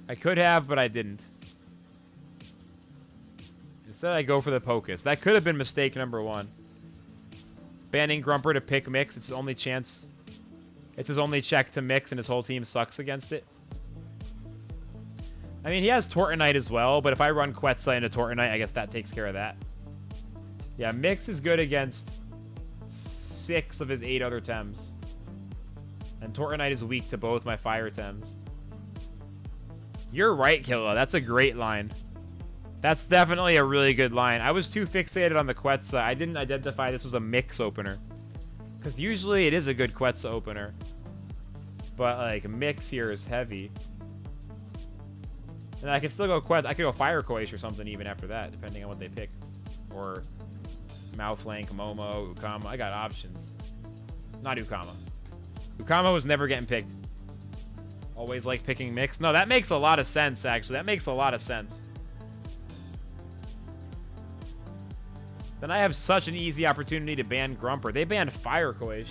I could have, but I didn't. Instead, I go for the Pocus. That could have been mistake number 1. Banning Grumper to pick Mix. It's his only chance. It's his only check to Mix, and his whole team sucks against it. I mean, he has Tortonite as well, but if I run Quetza into Tortonite, I guess that takes care of that. Yeah, Mix is good against 6 of his 8 other Tems. And Tortonite is weak to both my Fire Tems. You're right, Killa. That's a great line. That's definitely a really good line. I was too fixated on the Quetza. I didn't identify this was a Mix opener. Because usually it is a good Quetza opener. But, like, Mix here is heavy. And I can still go Quetza. I could go Fire Koish or something even after that, depending on what they pick. Or Malflank, Momo, Ukama. I got options. Not Ukama. Ukama was never getting picked. Always like picking Mix. No, that makes a lot of sense, actually. That makes a lot of sense. Then I have such an easy opportunity to ban Grumper. They banned Fire Koish.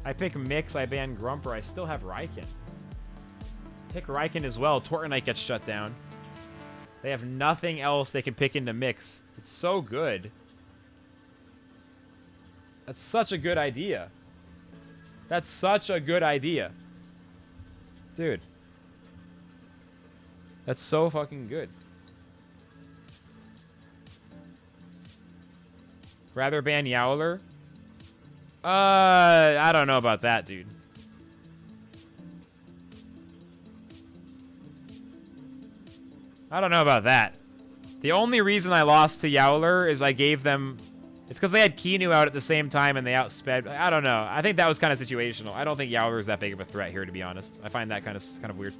I pick Mix, I ban Grumper. I still have Raiken. Pick Raiken as well. Tortonite gets shut down. They have nothing else they can pick into Mix. It's so good. That's such a good idea. That's such a good idea. Dude. That's so fucking good. Rather ban Yowler? I don't know about that, dude. I don't know about that. The only reason I lost to Yowler is I gave them... It's because they had Kinu out at the same time and they outsped. I don't know. I think that was kind of situational. I don't think Yowler is that big of a threat here, to be honest. I find that kind of weird.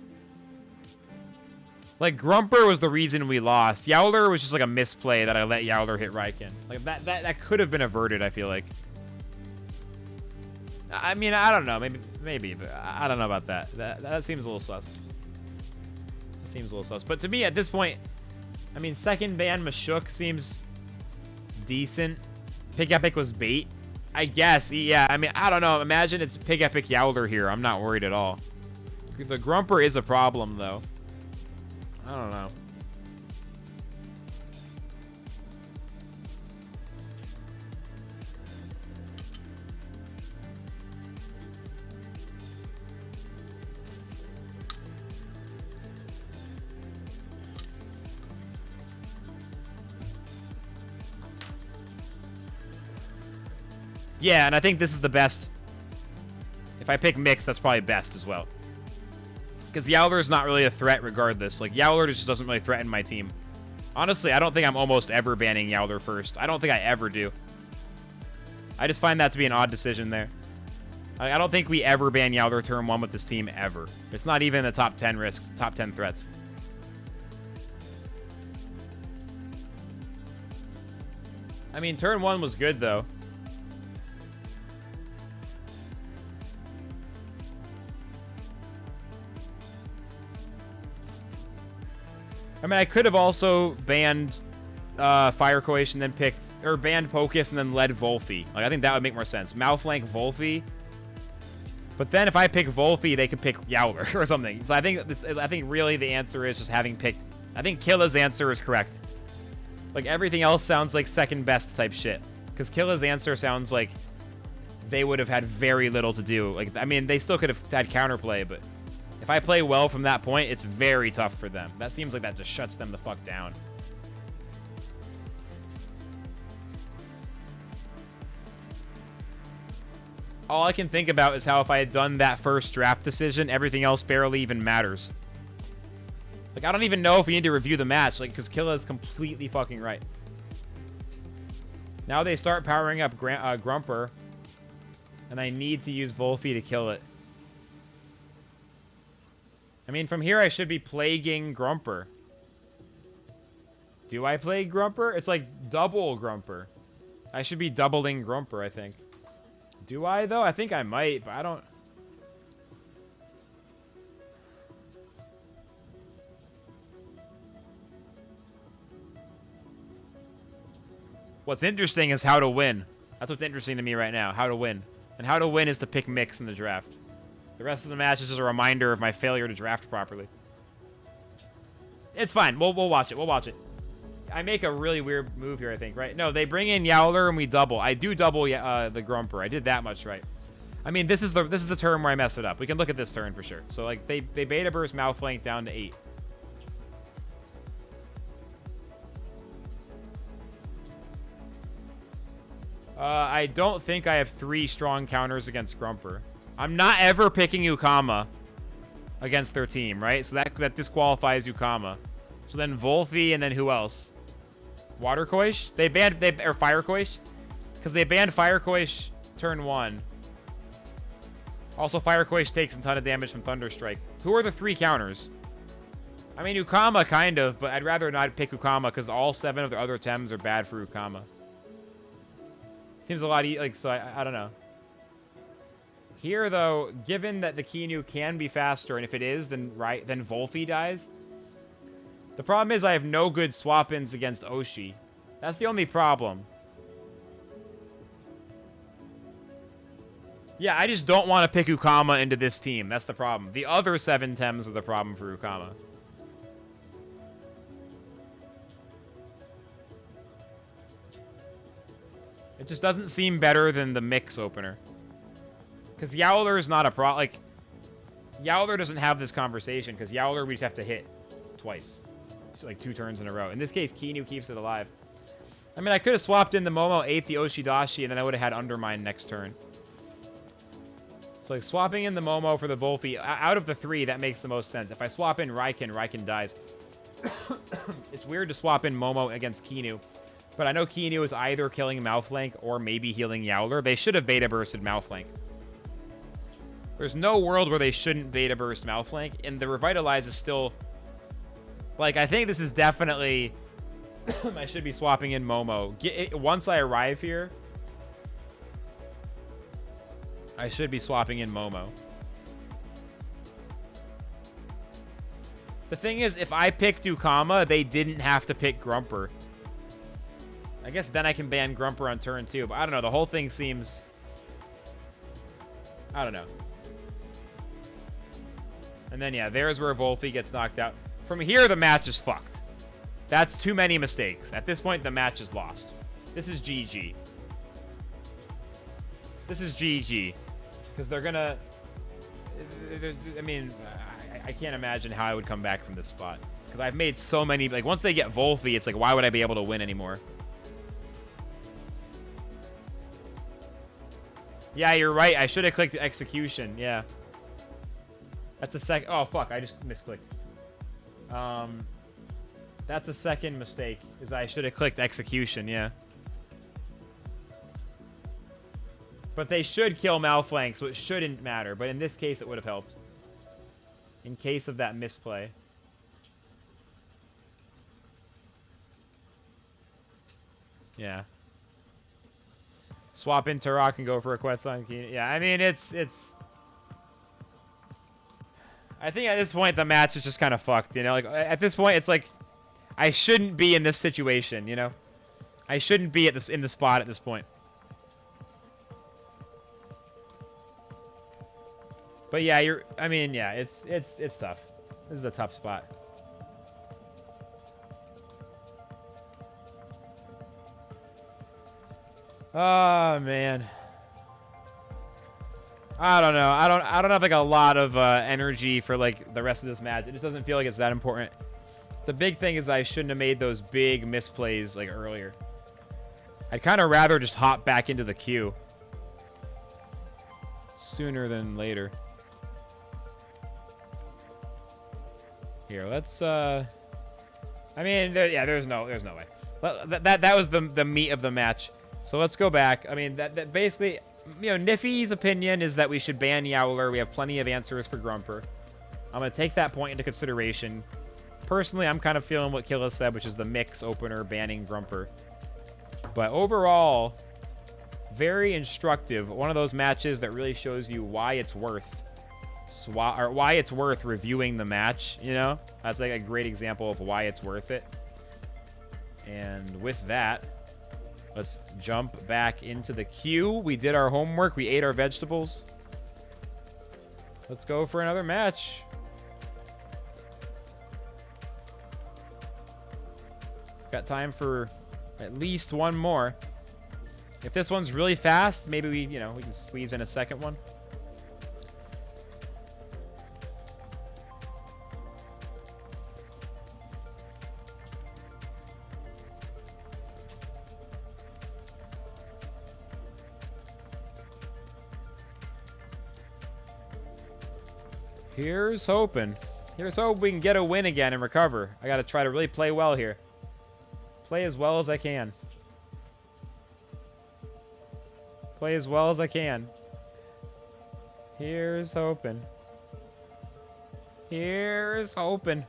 Like, Grumper was the reason we lost. Yowler was just like a misplay that I let Yowler hit Raiken. Like, that could have been averted, I feel like. I mean, I don't know. Maybe, but I don't know about that. That seems a little sus. It seems a little sus. But to me, at this point, I mean, second ban Mashuk seems decent. Pick Epic was bait. I guess, yeah. I mean, I don't know. Imagine it's Pick Epic Yowler here. I'm not worried at all. The Grumper is a problem, though. I don't know. Yeah, and I think this is the best. If I pick Mix, that's probably best as well. Because Yowler is not really a threat regardless. Like, Yowler just doesn't really threaten my team. Honestly, I don't think I'm almost ever banning Yowler first. I don't think I ever do. I just find that to be an odd decision there. I don't think we ever ban Yowler turn 1 with this team, ever. It's not even in the top 10 risks, top 10 threats. I mean, turn 1 was good, though. I mean, I could have also banned Fire Coish and then picked, or banned Pocus and then led Volphy. Like, I think that would make more sense. Malflank, Volphy. But then if I pick Volphy, they could pick Yowler or something. So I think really the answer is just having picked. I think Killa's answer is correct. Like, everything else sounds like second best type shit. Because Killa's answer sounds like they would have had very little to do. Like, I mean, they still could have had counterplay, but if I play well from that point, it's very tough for them. That seems like that just shuts them the fuck down. All I can think about is how if I had done that first draft decision, everything else barely even matters. Like, I don't even know if we need to review the match, like, because Killa is completely fucking right. Now they start powering up Grumper, and I need to use Volphy to kill it. I mean, from here I should be plaguing Grumper. Do I plague Grumper? It's like double Grumper. I should be doubling Grumper, I think. Do I, though? I think I might, but I don't... What's interesting is how to win. That's what's interesting to me right now, how to win. And how to win is to pick mix in the draft. The rest of the match is just a reminder of my failure to draft properly. It's fine. We'll watch it. We'll watch it. I make a really weird move here, I think, right? No, they bring in Yowler and we double. I do double the Grumper. I did that much right. I mean, this is the turn where I messed it up. We can look at this turn for sure. So, like, they beta burst Malflank down to 8. I don't think I have 3 strong counters against Grumper. I'm not ever picking Ukama against their team, right? So that disqualifies Ukama. So then Volphy, and then who else? Water Coish? Or Fire Coish? Because they banned Fire Coish turn 1. Also, Fire Coish takes a ton of damage from Thunder Strike. Who are the 3 counters? I mean, Ukama, kind of, but I'd rather not pick Ukama because all 7 of the other Tems are bad for Ukama. Seems a lot like, so I don't know. Here, though, given that the Kinu can be faster, and if it is, then Volphy dies. The problem is I have no good swap-ins against Oshi. That's the only problem. Yeah, I just don't want to pick Ukama into this team. That's the problem. The other 7 Tems are the problem for Ukama. It just doesn't seem better than the mix opener. Because Yowler is not a pro... Like, Yowler doesn't have this conversation, because Yowler we just have to hit twice. So, like, 2 turns in a row. In this case, Kinu keeps it alive. I mean, I could have swapped in the Momo, ate the Oshidashi, and then I would have had Undermine next turn. So, like, swapping in the Momo for the Volphy, out of the 3, that makes the most sense. If I swap in Raiken dies. It's weird to swap in Momo against Kinu. But I know Kinu is either killing Malflank or maybe healing Yowler. They should have beta bursted Malflank. There's no world where they shouldn't beta burst Malflank, and the Revitalize is still... Like, I think this is definitely... I should be swapping in Momo. Once I arrive here, I should be swapping in Momo. The thing is, if I picked Ukama, they didn't have to pick Grumper. I guess then I can ban Grumper on turn 2, but I don't know. The whole thing seems... I don't know. And then, yeah, there's where Volphy gets knocked out. From here, the match is fucked. That's too many mistakes. At this point, the match is lost. This is GG. This is GG. Because they're gonna... I mean, I can't imagine how I would come back from this spot. Because I've made so many... Like, once they get Volphy, it's like, why would I be able to win anymore? Yeah, you're right. I should have clicked execution. Yeah. That's a sec... Oh, fuck. I just misclicked. That's a second mistake. Is I should have clicked execution. Yeah. But they should kill Malflank, so it shouldn't matter. But in this case, it would have helped. In case of that misplay. Yeah. Swap in Turok and go for a quetza on Keenan. Yeah, I mean, it's... I think at this point, the match is just kind of fucked, you know? Like, at this point, it's like... I shouldn't be in this situation, you know? I shouldn't be at this in the spot at this point. But yeah, I mean, yeah, it's tough. This is a tough spot. Oh man. I don't know. I don't have like a lot of energy for like the rest of this match. It just doesn't feel like it's that important. The big thing is I shouldn't have made those big misplays like earlier. I'd kind of rather just hop back into the queue sooner than later. Here, let's I mean, there's no way. That was the meat of the match. So let's go back. I mean, that basically, you know, Niffy's opinion is that we should ban Yowler. We have plenty of answers for Grumper. I'm going to take that point into consideration. Personally, I'm kind of feeling what Killa said, which is the mix opener banning Grumper. But overall, very instructive. One of those matches that really shows you why it's worth why it's worth reviewing the match, you know? That's like a great example of why it's worth it. And with that, let's jump back into the queue. We did our homework. We ate our vegetables. Let's go for another match. Got time for at least one more. If this one's really fast, maybe we can squeeze in a second one. Here's hoping. Here's hope we can get a win again and recover. I got to try to really play well here. Play as well as I can. Play as well as I can. Here's hoping. Here's hoping.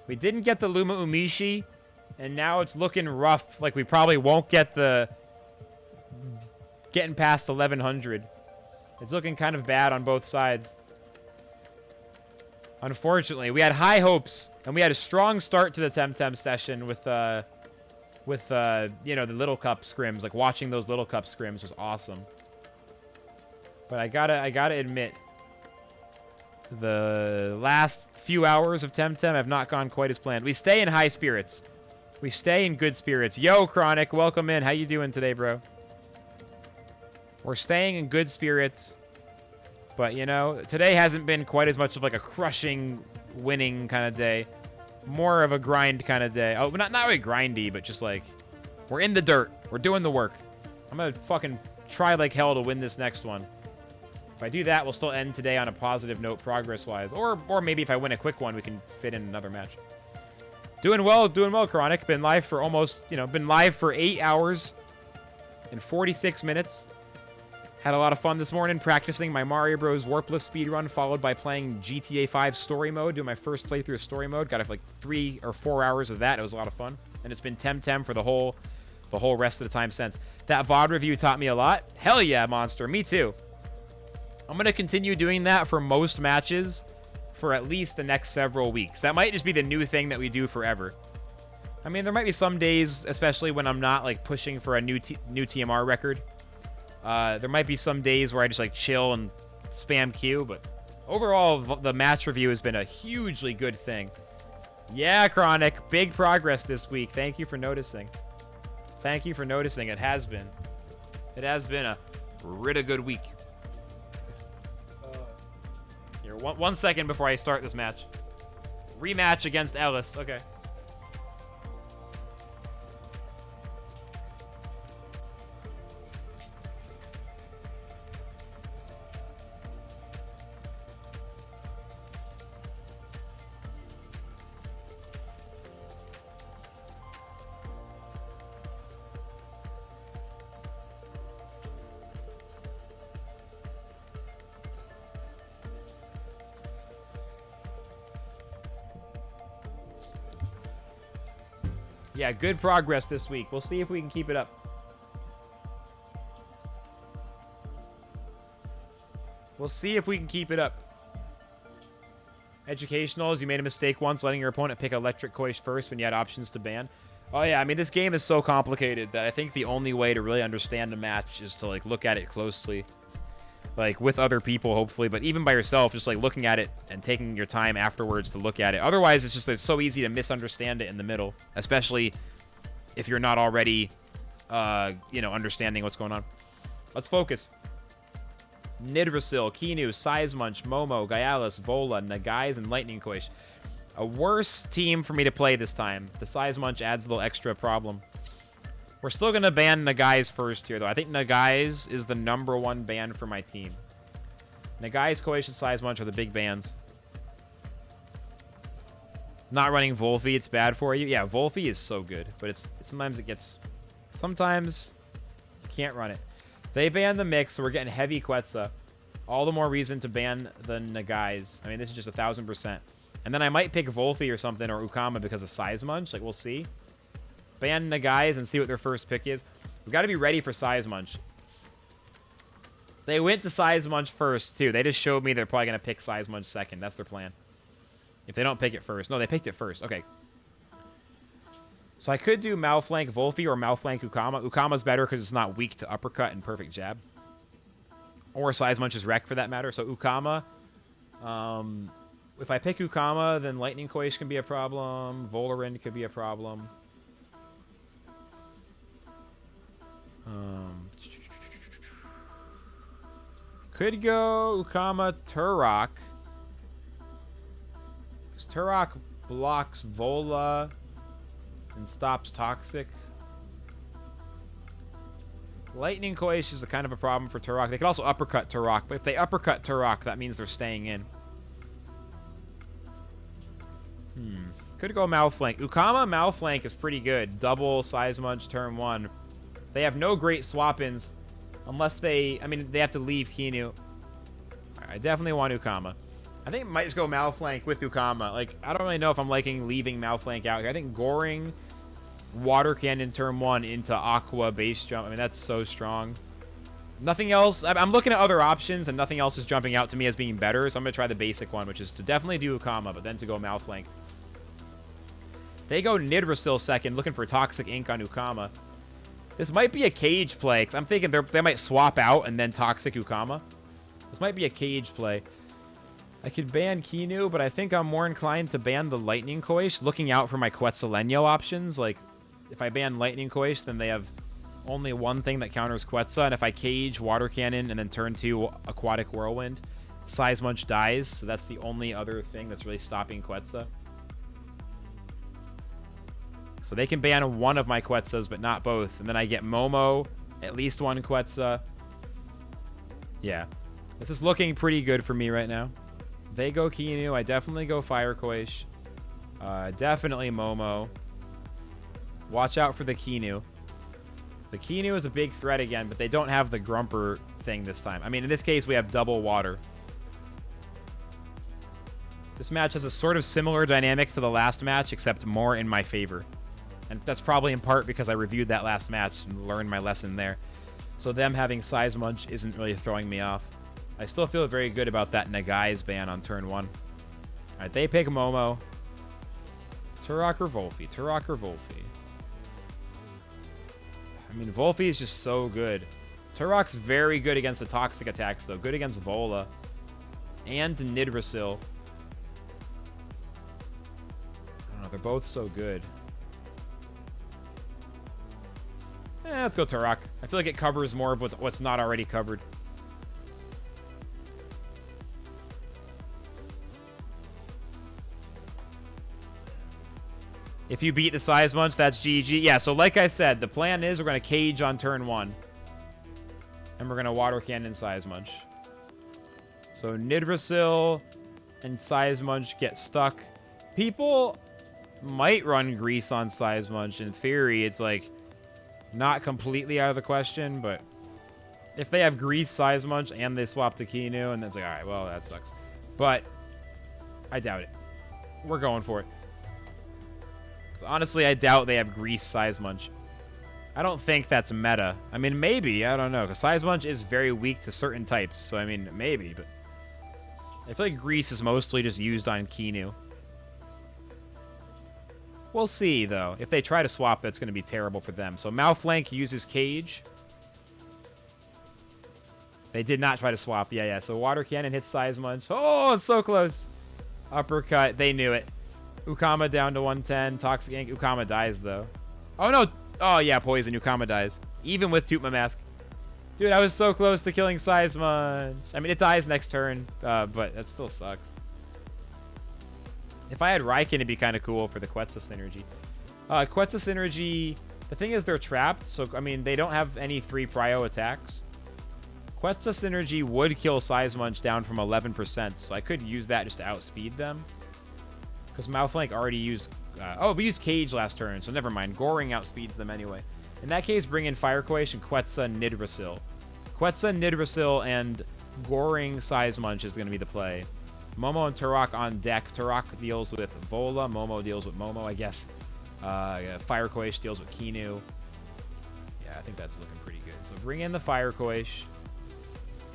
We didn't get the Luma Umishi. And now it's looking rough. Like we probably won't get the getting past 1100. It's looking kind of bad on both sides. Unfortunately, we had high hopes and we had a strong start to the TemTem session with you know, the Little Cup scrims. Like watching those Little Cup scrims was awesome. But I gotta admit, the last few hours of TemTem have not gone quite as planned. We stay in high spirits. We stay in good spirits. Yo, Chronic, welcome in. How you doing today, bro? We're staying in good spirits. But, you know, today hasn't been quite as much of like a crushing, winning kind of day. More of a grind kind of day. Oh, not really grindy, but just like, we're in the dirt. We're doing the work. I'm going to fucking try like hell to win this next one. If I do that, we'll still end today on a positive note progress-wise. Or maybe if I win a quick one, we can fit in another match. Doing well, Chronic. Been live for almost, been live for 8 hours and 46 minutes. Had a lot of fun this morning practicing my Mario Bros. Warpless speedrun, followed by playing GTA 5 story mode, doing my first playthrough of story mode. Got like 3 or 4 hours of that. It was a lot of fun. And it's been TemTem for the whole rest of the time since. That VOD review taught me a lot. Hell yeah, Monster. Me too. I'm going to continue doing that for most matches for at least the next several weeks. That might just be the new thing that we do forever. I mean, there might be some days, especially when I'm not like pushing for a new TMR record. There might be some days where I just like chill and spam Q, but overall, the match review has been a hugely good thing. Yeah, Chronic, big progress this week. Thank you for noticing. Thank you for noticing. It has been a really good week. Here, one second before I start this match. Rematch against Ellis. Okay. Yeah, good progress this week. We'll see if we can keep it up. We'll see if we can keep it up. Educational is you made a mistake once letting your opponent pick Electric Koish first when you had options to ban. Oh yeah, I mean, this game is so complicated that I think the only way to really understand the match is to, like, look at it closely. Like, with other people, hopefully, but even by yourself, just, like, looking at it and taking your time afterwards to look at it. Otherwise, it's so easy to misunderstand it in the middle, especially if you're not already, you know, understanding what's going on. Let's focus. Nidrasil, Kinu, Sizemunch, Momo, Gaialis, Vola, Nagais, and Lightning Koish. A worse team for me to play this time. The Sizemunch adds a little extra problem. We're still going to ban Nagais first here, though. I think Nagais is the #1 ban for my team. Nagais, Koish, and Sizemunch are the big bans. Not running Volphy, it's bad for you. Yeah, Volphy is so good, but sometimes it gets... Sometimes you can't run it. They ban the mix, so we're getting heavy Quetza. All the more reason to ban the Nagais. I mean, this is just 1,000%. And then I might pick Volphy or something, or Ukama because of Sizemunch. Like, we'll see. Ban Nagais and see what their first pick is. We've got to be ready for Sizemunch. They went to Sizemunch first, too. They just showed me they're probably going to pick Sizemunch second. That's their plan. If they don't pick it first. No, they picked it first. Okay. So I could do Malflank Volphy or Malflank Ukama. Ukama's better because it's not weak to uppercut and perfect jab. Or Sizemunch's wreck, for that matter. So Ukama. If I pick Ukama, then Lightning Koish can be a problem. Volarin could be a problem. Could go Ukama Turok. Because Turok blocks Vola and stops Toxic. Lightning Koish is a kind of a problem for Turok. They could also uppercut Turok, but if they uppercut Turok, that means they're staying in. Could go Malflank. Ukama Malflank is pretty good. Double Sizemunch turn 1. They have no great swap-ins unless they... I mean, they have to leave Kinu. I definitely want Ukama. I think I might just go Malflank with Ukama. Like, I don't really know if I'm liking leaving Malflank out here. I think Goring, Water Cannon turn 1 into Aqua base jump. I mean, that's so strong. Nothing else. I'm looking at other options, and nothing else is jumping out to me as being better. So I'm going to try the basic one, which is to definitely do Ukama, but then to go Malflank. They go Nidrasil second, looking for Toxic Ink on Ukama. This might be a cage play, because I'm thinking they might swap out and then Toxic Ukama. This might be a cage play. I could ban Kinu, but I think I'm more inclined to ban the Lightning Koish, looking out for my Quetzaleno options. Like, if I ban Lightning Koish, then they have only one thing that counters Quetza, and if I cage Water Cannon and then turn 2 Aquatic Whirlwind, Sizemunch dies, so that's the only other thing that's really stopping Quetza. So they can ban one of my Quetzas, but not both. And then I get Momo, at least one Quetza. Yeah. This is looking pretty good for me right now. They go Kinu. I definitely go Fire Koish. Definitely Momo. Watch out for the Kinu. The Kinu is a big threat again, but they don't have the Grumper thing this time. I mean, in this case, we have double water. This match has a sort of similar dynamic to the last match, except more in my favor. And that's probably in part because I reviewed that last match and learned my lesson there. So them having Sizemunch isn't really throwing me off. I still feel very good about that Nagai's ban on turn 1. Alright, they pick Momo. Turok or Volphy? Turok or Volphy? I mean, Volphy is just so good. Turok's very good against the toxic attacks, though. Good against Vola. And Nidrasil. I don't know, they're both so good. Let's go Turok. I feel like it covers more of what's not already covered. If you beat the Sizemunch, that's GG. Yeah, so like I said, the plan is we're going to cage on turn 1. And we're going to Water Cannon Sizemunch. So Nidrasil and Sizemunch get stuck. People might run Grease on Sizemunch. In theory, it's like not completely out of the question, but if they have Grease Sizemunch and they swap to Kinu, and then it's like, all right, well, that sucks. But I doubt it. We're going for it. Honestly, I doubt they have Grease Sizemunch. I don't think that's meta. I mean, maybe. I don't know. Because Seismunch is very weak to certain types. So, I mean, maybe. But I feel like Grease is mostly just used on Kinu. We'll see, though. If they try to swap, that's going to be terrible for them. So, Malflank uses Cage. They did not try to swap. Yeah, yeah. So, Water Cannon hits Seismunch. Oh, it's so close. Uppercut. They knew it. Ukama down to 110. Toxic Ink. Ukama dies, though. Oh, no. Oh, yeah, Poison. Ukama dies. Even with Tootma Mask. Dude, I was so close to killing Seismunch. I mean, it dies next turn, but that still sucks. If I had Raiken, it'd be kind of cool for the Quetza synergy. Quetza synergy, the thing is they're trapped, so, I mean, they don't have any 3 prio attacks. Quetza synergy would kill Seismunch down from 11%, so I could use that just to outspeed them. Because Malflank already used... oh, we used Cage last turn, so never mind. Goring outspeeds them anyway. In that case, bring in Fire Quaish and Quetza Nidrasil. Quetza, Nidrasil, and Goring Seismunch is going to be the play. Momo and Turok on deck. Turok deals with Vola. Momo deals with Momo, I guess. Fire Quaish deals with Kinu. Yeah, I think that's looking pretty good. So bring in the Fire Quaish.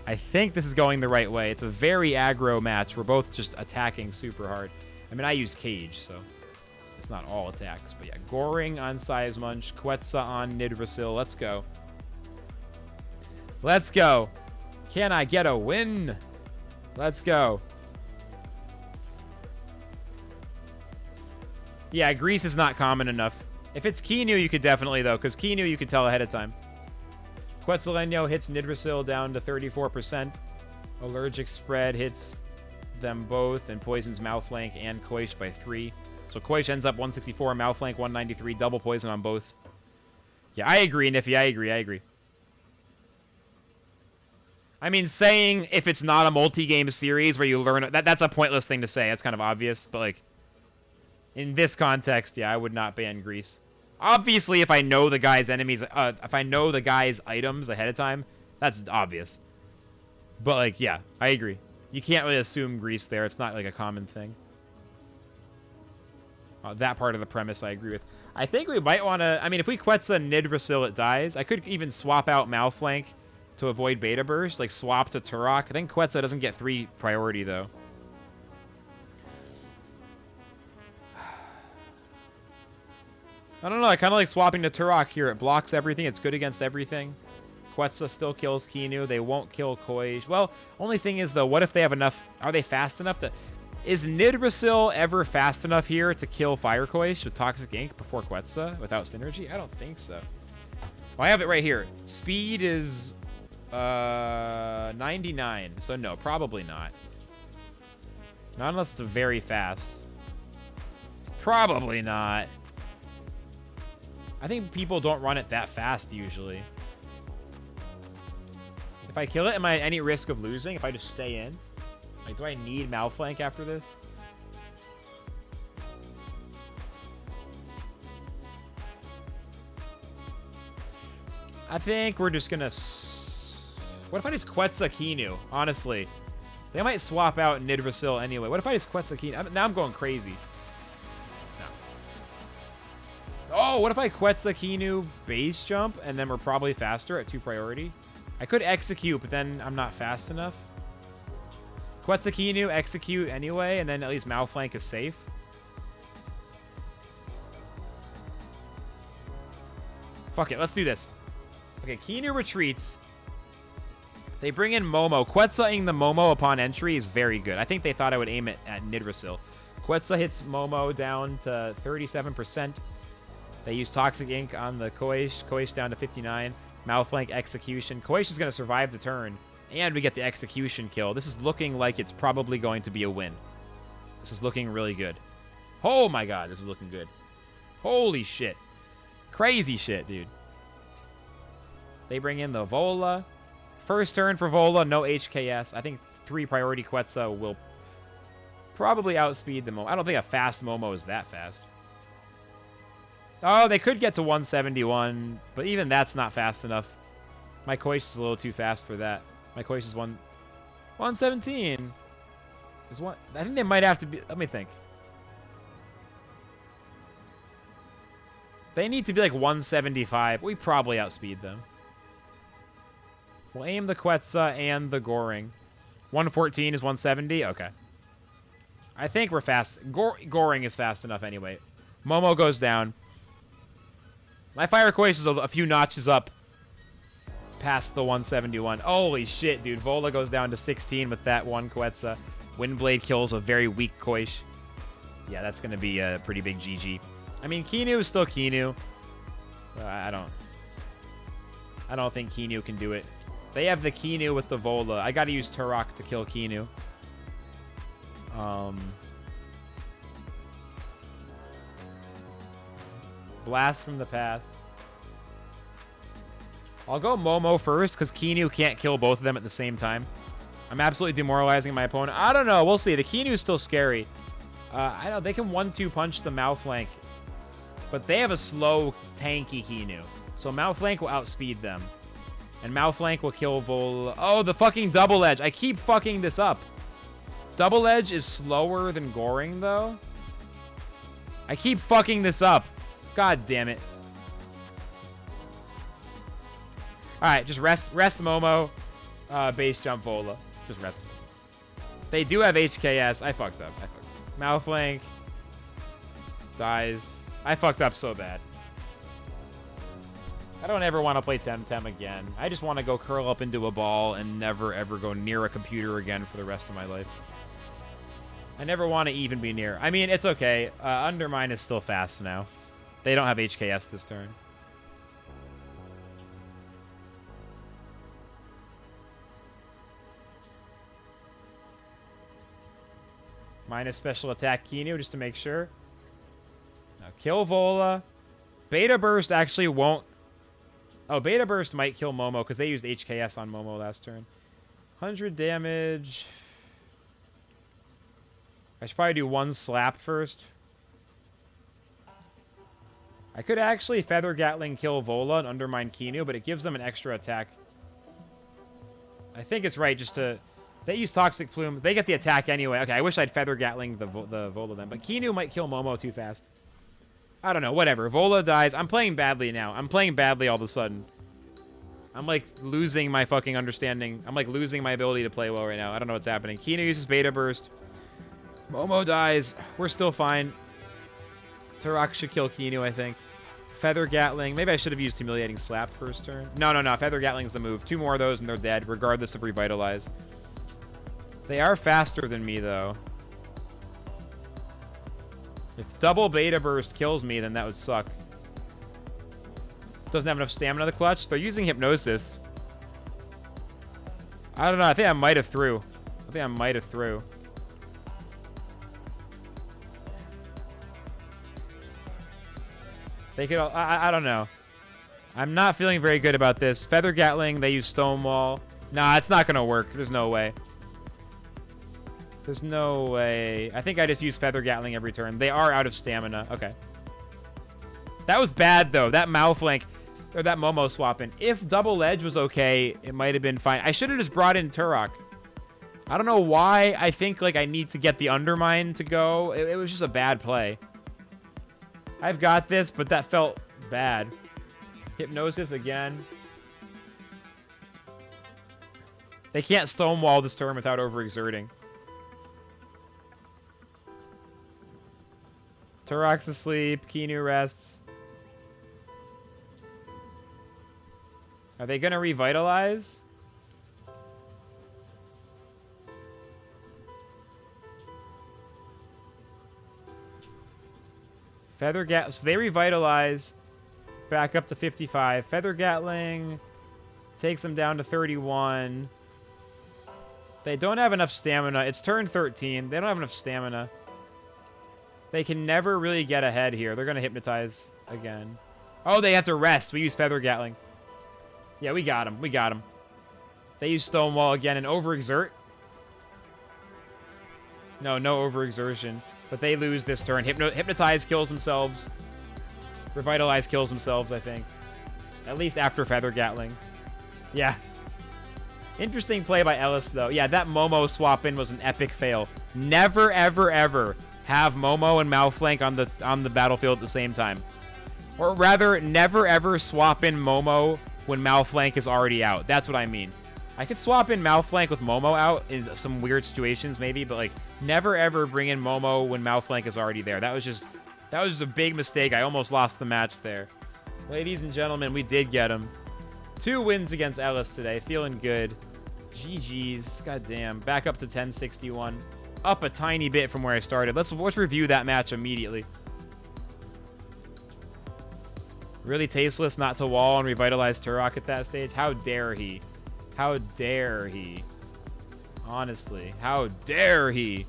I think this is going the right way. It's a very aggro match. We're both just attacking super hard. I mean, I use Cage, so it's not all attacks. But yeah, Goring on Seismunch, Quetza on Nidrasil. Let's go. Let's go. Can I get a win? Let's go. Yeah, Grease is not common enough. If it's Kinu, you could definitely, though, because Kinu you could tell ahead of time. Quetzaleno hits Nidrasil down to 34%. Allergic Spread hits them both and poisons Malflank and Quaish by 3. So Quaish ends up 164, Malflank 193, double poison on both. Yeah, I agree, Niffy. I agree. I mean, saying if it's not a multi-game series where you learn... That's a pointless thing to say. That's kind of obvious. But, like, in this context, yeah, I would not ban Grease. Obviously, if I know the guy's enemies... if I know the guy's items ahead of time, that's obvious. But, like, yeah, I agree. You can't really assume Grease there. It's not, like, a common thing. That part of the premise I agree with. I think we might want to... I mean, if we Quetza Nidrasil, it dies. I could even swap out Malflank to avoid Beta Burst. Like, swap to Turok. I think Quetza doesn't get 3 priority, though. I don't know. I kind of like swapping to Turok here. It blocks everything. It's good against everything. Quetza still kills Kinu. They won't kill Quaish. Well, only thing is, though, what if they have enough... Are they fast enough to... Is Nidrasil ever fast enough here to kill Fire Quaish with Toxic Ink before Quetza without synergy? I don't think so. Well, I have it right here. Speed is 99. So no, probably not. Not unless it's very fast. Probably not. I think people don't run it that fast usually. If I kill it, am I at any risk of losing if I just stay in? Like, do I need Malflank after this? I think we're just gonna... What if I just Quetza Kinu? Honestly. They might swap out Nidrasil anyway. What if I just Quetza Kinu? Now I'm going crazy. No. Oh, what if I Quetza Kinu base jump and then we're probably faster at 2 priority? I could execute, but then I'm not fast enough. Quetza Kinu, execute anyway, and then at least Malflank is safe. Fuck it, let's do this. Okay, Kinu retreats. They bring in Momo. Quetza-ing the Momo upon entry is very good. I think they thought I would aim it at Nidrasil. Quetza hits Momo down to 37%. They use Toxic Ink on the Quaish. Quaish down to 59. Malflank execution. Quaish is going to survive the turn. And we get the execution kill. This is looking like it's probably going to be a win. This is looking really good. Oh my god, this is looking good. Holy shit. Crazy shit, dude. They bring in the Vola. First turn for Vola, no HKS. I think 3 priority Quetza will probably outspeed the Momo. I don't think a fast Momo is that fast. Oh, they could get to 171, but even that's not fast enough. My Quaish is a little too fast for that. My Quaish is 117. Is one. I think they might have to be. Let me think. They need to be like 175. We probably outspeed them. We'll aim the Quetza and the Goring. 114 is 170? Okay. I think we're fast. Goring is fast enough anyway. Momo goes down. My Fire Quest is a few notches up past the 171. Holy shit, dude. Vola goes down to 16 with that one Quetza. Windblade kills a very weak Koish. Yeah, that's going to be a pretty big GG. I mean, Kinu is still Kinu. I don't think Kinu can do it. They have the Kinu with the Vola. I got to use Turok to kill Kinu. Blast from the past. I'll go Momo first because Kinu can't kill both of them at the same time. I'm absolutely demoralizing my opponent. I don't know. We'll see. The Kinu is still scary. I know they can 1-2 punch the Malflank, but they have a slow, tanky Kinu. So Malflank will outspeed them. And Malflank will kill Vol... Oh, the fucking Double Edge. I keep fucking this up. Double Edge is slower than Goring, though. I keep fucking this up. God damn it. Alright, just rest Momo. Base jump Vola. Just rest. They do have HKS. I fucked up. Malflank dies. I fucked up so bad. I don't ever want to play TemTem again. I just want to go curl up into a ball and never ever go near a computer again for the rest of my life. I never want to even be near. I mean, it's okay. Undermine is still fast now. They don't have HKS this turn. Minus special attack Kinu just to make sure. Now kill Vola. Beta Burst actually won't... Oh, Beta Burst might kill Momo because they used HKS on Momo last turn. 100 damage. I should probably do one slap first. I could actually Feather Gatling kill Vola and undermine Kinu, but it gives them an extra attack. I think it's right just to... They use Toxic Plume. They get the attack anyway. Okay, I wish I'd Feather Gatling the Vola then. But Kinu might kill Momo too fast. I don't know. Whatever. Vola dies. I'm playing badly now. I'm playing badly all of a sudden. I'm, like, losing my fucking understanding. I'm, like, losing my ability to play well right now. I don't know what's happening. Kinu uses Beta Burst. Momo dies. We're still fine. Turok should kill Kinu, I think. Feather Gatling. Maybe I should have used Humiliating Slap first turn. No. Feather Gatling's the move. 2 more of those and they're dead, regardless of Revitalize. They are faster than me, though. If double Beta Burst kills me, then that would suck. Doesn't have enough stamina to clutch. They're using Hypnosis. I don't know. I think I might have through. They could... I don't know. I'm not feeling very good about this. Feather Gatling, they use Stonewall. Nah, it's not going to work. There's no way. There's no way. I think I just use Feather Gatling every turn. They are out of stamina. Okay. That was bad, though. That Malflank, or that Momo swap in. If Double Edge was okay, it might have been fine. I should have just brought in Turok. I don't know why I think, like, I need to get the Undermine to go. It was just a bad play. I've got this, but that felt bad. Hypnosis again. They can't Stonewall this turn without overexerting. Turok's asleep. Kinu rests. Are they going to revitalize? Feather Gatling. So they revitalize. Back up to 55. Feather Gatling takes them down to 31. They don't have enough stamina. It's turn 13. They don't have enough stamina. They can never really get ahead here. They're going to hypnotize again. Oh, they have to rest. We use Feather Gatling. Yeah, we got him. They use Stonewall again and overexert. No overexertion. But they lose this turn. Hypnotize kills themselves. Revitalize kills themselves, I think. At least after Feather Gatling. Yeah. Interesting play by Ellis, though. Yeah, that Momo swap-in was an epic fail. Never, ever, ever have Momo and Malflank on the battlefield at the same time. Or rather, never ever swap in Momo when Malflank is already out. That's what I mean. I could swap in Malflank with Momo out in some weird situations maybe, but like never ever bring in Momo when Malflank is already there. That was just a big mistake. I almost lost the match there. Ladies and gentlemen, we did get him. 2 wins against Ellis today. Feeling good. GG's. Goddamn. Back up to 1061. Up a tiny bit from where I started. Let's review that match immediately. Really tasteless not to wall and revitalize Turok at that stage. How dare he? How dare he? Honestly, how dare he?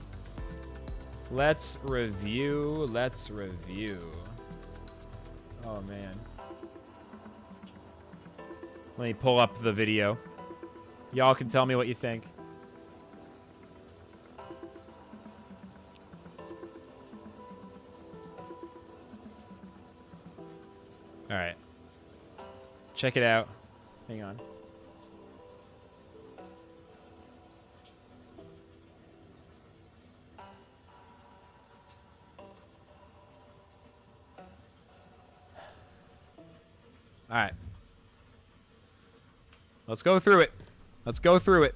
Let's review. Let's review. Oh, man. Let me pull up the video. Y'all can tell me what you think. All right. Check it out. Hang on. All right. Let's go through it. Let's go through it.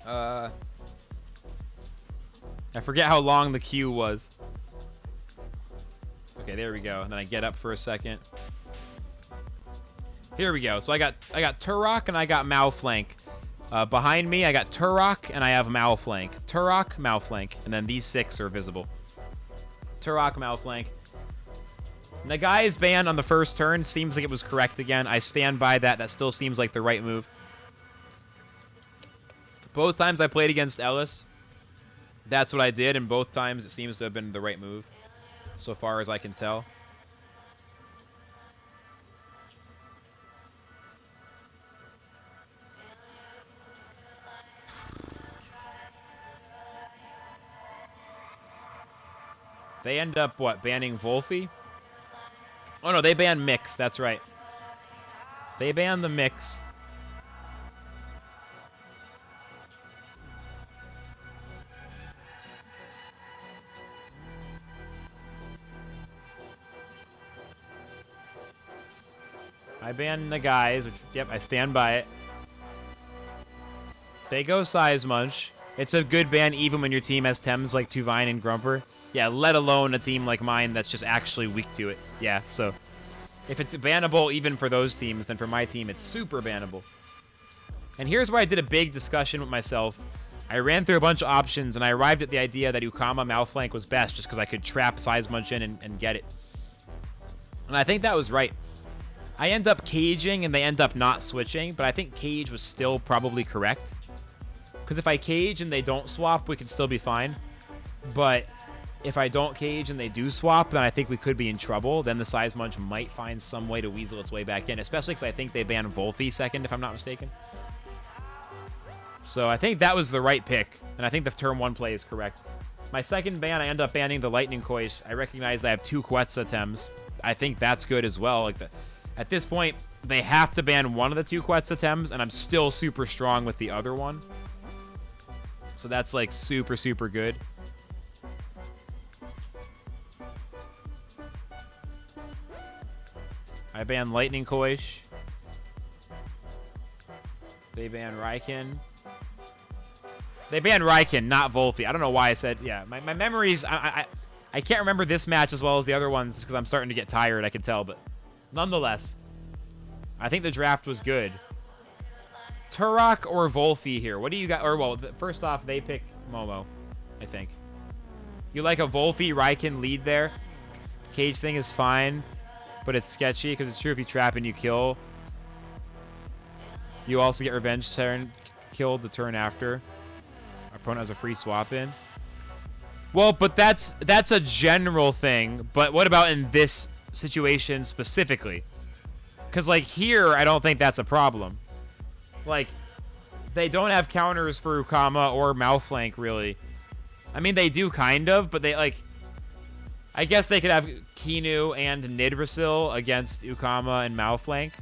I forget how long the queue was. Okay, there we go. And then I get up for a second. Here we go. So I got Turok and I got Malflank. Behind me, I got Turok and I have Malflank. Turok, Malflank. And then these 6 are visible. Turok, Malflank. Nagai's ban on the first turn seems like it was correct again. I stand by that. That still seems like the right move. Both times I played against Ellis, that's what I did, and both times it seems to have been the right move, so far as I can tell. They end up, what, banning Wolfie? Oh, no, they banned Mix. That's right. They banned the Mix. I banned the guys, which, yep, I stand by it. They go Size Munch. It's a good ban even when your team has Tems like Tuvine and Grumper. Yeah, let alone a team like mine that's just actually weak to it. Yeah, so if it's bannable even for those teams, then for my team, it's super bannable. And here's where I did a big discussion with myself. I ran through a bunch of options, and I arrived at the idea that Ukama Malflank was best just because I could trap Size Munch in and get it. And I think that was right. I end up caging, and they end up not switching, but I think cage was still probably correct. Because if I cage and they don't swap, we could still be fine. But if I don't cage and they do swap, then I think we could be in trouble. Then the Size Munch might find some way to weasel its way back in, especially because I think they banned Wolfie second, if I'm not mistaken. So I think that was the right pick, and I think the turn 1 play is correct. My second ban, I end up banning the Lightning Koish. I recognize I have 2 Quetza Tems. I think that's good as well. Like at this point, they have to ban one of the 2 Quetza Tems, and I'm still super strong with the other one. So that's like super, super good. I ban Lightning Koish. They ban Raiken. They ban Raiken, not Wolfie. I don't know why I said, yeah. My memories, I can't remember this match as well as the other ones because I'm starting to get tired, I can tell. But nonetheless, I think the draft was good. Turok or Wolfie here? What do you got? Or, well, first off, they pick Momo, I think. You like a Wolfie Raiken lead there? Cage thing is fine, but it's sketchy because it's true if you trap and you kill. You also get revenge turn killed the turn after. Our opponent has a free swap in. Well, but that's a general thing. But what about in this situation specifically? Because, like, here, I don't think that's a problem. Like, they don't have counters for Ukama or Malflank, really. I mean, they do kind of, but they, like... I guess they could have Kinu and Nidrasil against Ukama and Malflank.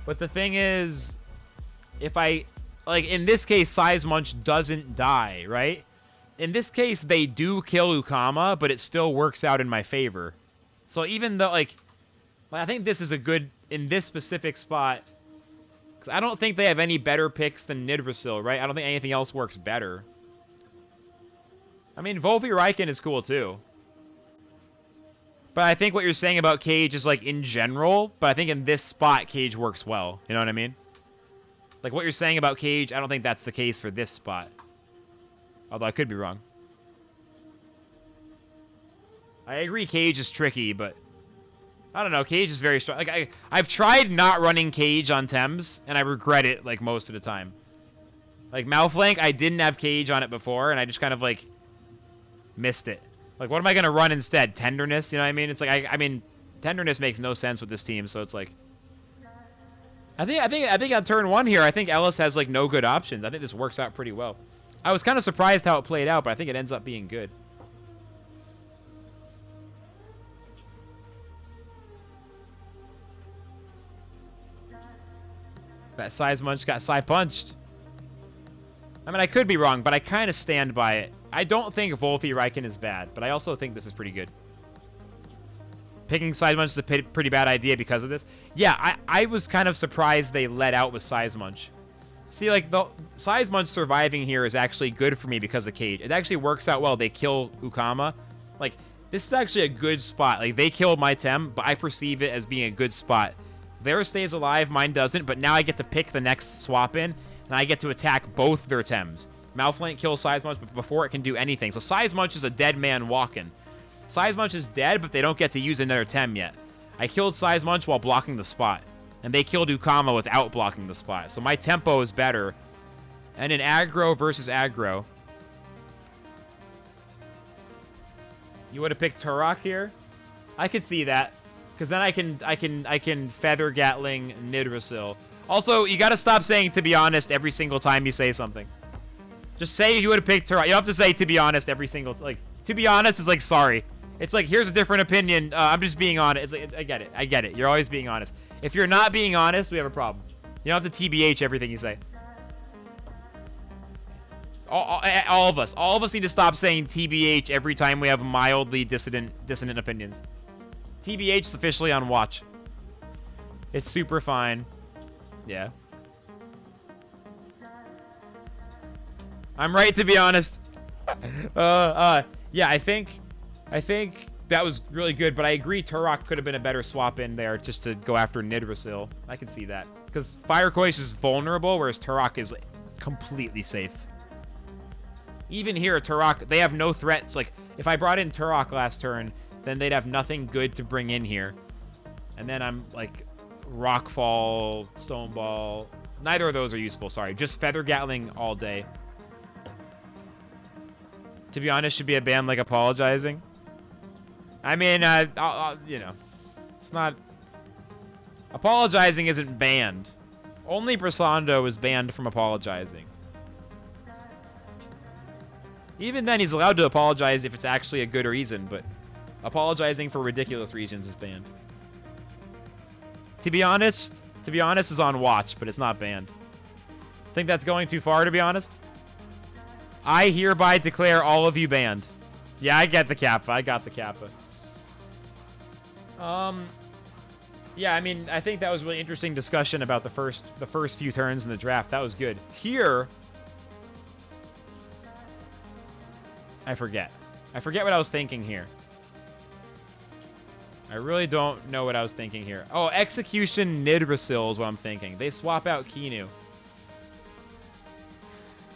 But the thing is, if I... like, in this case, Size Munch doesn't die, right? In this case, they do kill Ukama, but it still works out in my favor. So even though, like I think this is a good, in this specific spot, because I don't think they have any better picks than Nidrasil, right? I don't think anything else works better. I mean, Volvi Raiken is cool, too. But I think what you're saying about Cage is, like, in general, but I think in this spot, Cage works well. You know what I mean? Like, what you're saying about Cage, I don't think that's the case for this spot. Although I could be wrong. I agree Cage is tricky, but I don't know. Cage is very strong. Like, I've tried not running Cage on Tems, and I regret it, like, most of the time. Like, Malflank, I didn't have Cage on it before, and I just kind of, like, missed it. Like, what am I going to run instead? Tenderness? You know what I mean? It's like, I mean, Tenderness makes no sense with this team, so it's like... I think on turn 1 here, I think Ellis has, like, no good options. I think this works out pretty well. I was kind of surprised how it played out, but I think it ends up being good. That Size Munch got Psy punched. I mean, I could be wrong, but I kind of stand by it. I don't think Volvi Raiken is bad, but I also think this is pretty good. Picking Size Munch is a pretty bad idea because of this. Yeah, I was kind of surprised they let out with Size Munch. See, like, the Size Munch surviving here is actually good for me because of Cage. It actually works out well. They kill Ukama. Like, this is actually a good spot. Like, they killed my Tem, but I perceive it as being a good spot. Theirs stays alive, mine doesn't, but now I get to pick the next swap in, and I get to attack both their Tems. Malflank kills Size Munch but before it can do anything. So Size Munch is a dead man walking. Size Munch is dead, but they don't get to use another Tem yet. I killed Size Munch while blocking the spot, and they killed Ukama without blocking the spot. So my tempo is better. And in aggro versus aggro, you would have picked Turok here? I could see that. Because then I can Feather Gatling Nidrasil. Also, you gotta stop saying "to be honest" every single time you say something. Just say you would have picked Turok. You don't have to say "to be honest" every single, like, to be honest is like sorry. It's like, here's a different opinion. I'm just being honest. It's like, I get it. I get it. You're always being honest. If you're not being honest, we have a problem. You don't have to TBH everything you say. All of us need to stop saying TBH every time we have mildly dissonant opinions. TBH is officially on watch. It's super fine. Yeah. I'm right, to be honest. Yeah, I think that was really good, but I agree Turok could have been a better swap in there just to go after Nidrasil. I can see that. Because Fire Koish is vulnerable, whereas Turok is completely safe. Even here, Turok, they have no threats. Like, if I brought in Turok last turn, then they'd have nothing good to bring in here. And then I'm, like, Rockfall, Stoneball. Neither of those are useful, sorry. Just Feather Gatling all day. To be honest, should be a ban like apologizing. I mean, you know, it's not... Apologizing isn't banned. Only Brisando is banned from apologizing. Even then, he's allowed to apologize if it's actually a good reason, but apologizing for ridiculous reasons is banned. To be honest is on watch, but it's not banned. Think that's going too far, to be honest? I hereby declare all of you banned. Yeah, I get the Kappa. I got the Kappa. Yeah, I mean, I think that was a really interesting discussion about the first few turns in the draft. That was good. Here, I forget what I was thinking here. I really don't know what I was thinking here. Oh, Execution Nidrasil is what I'm thinking. They swap out Kinu.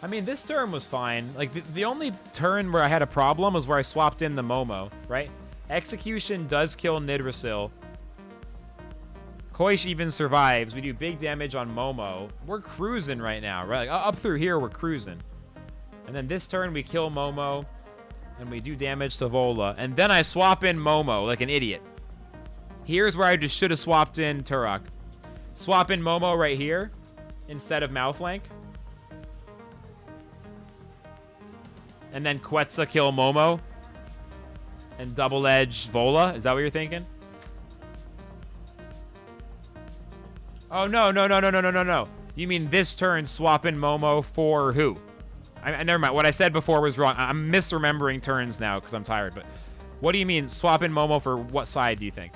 I mean, this turn was fine. Like, the only turn where I had a problem was where I swapped in the Momo, right? Execution does kill Nidrasil. Koish even survives. We do big damage on Momo. We're cruising right now, right? Like, up through here, we're cruising. And then this turn, we kill Momo. And we do damage to Vola. And then I swap in Momo like an idiot. Here's where I just should have swapped in Turok. Swap in Momo right here instead of Malflank. And then Quetza kill Momo. And double edge Vola. Is that what you're thinking? Oh, no. You mean this turn swap in Momo for who? Never mind. What I said before was wrong. I'm misremembering turns now because I'm tired. But what do you mean swap in Momo for what side do you think?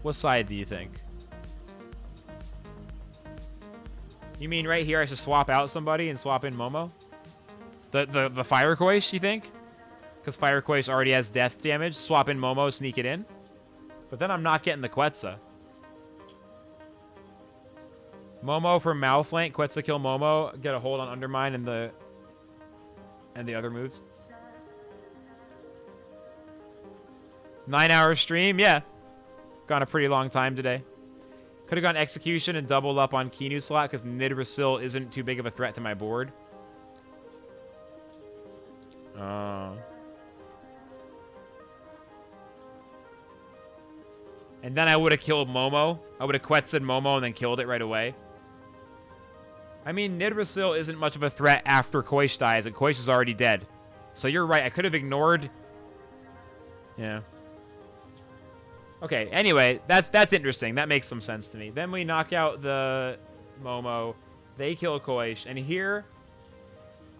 What side do you think? You mean right here I should swap out somebody and swap in Momo? The Fire Quaish, you think? Because Fire Quaish already has death damage. Swap in Momo, sneak it in. But then I'm not getting the Quetza. Momo for Malflank, Quetza kill Momo, get a hold on Undermine and the other moves. 9-hour stream, yeah. Gone a pretty long time today. Could have gone Execution and doubled up on Kinu slot because Nidrasil isn't too big of a threat to my board. And then I would have killed Momo. I would have Quetza'd Momo and then killed it right away. I mean, Nidrasil isn't much of a threat after Quaish dies, and Quaish is already dead. So you're right. I could have ignored... Yeah. Okay, anyway, that's interesting. That makes some sense to me. Then we knock out the Momo. They kill Quaish. And here,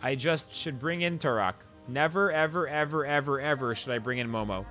I just should bring in Turok. Never, ever, ever, ever, ever should I bring in Momo.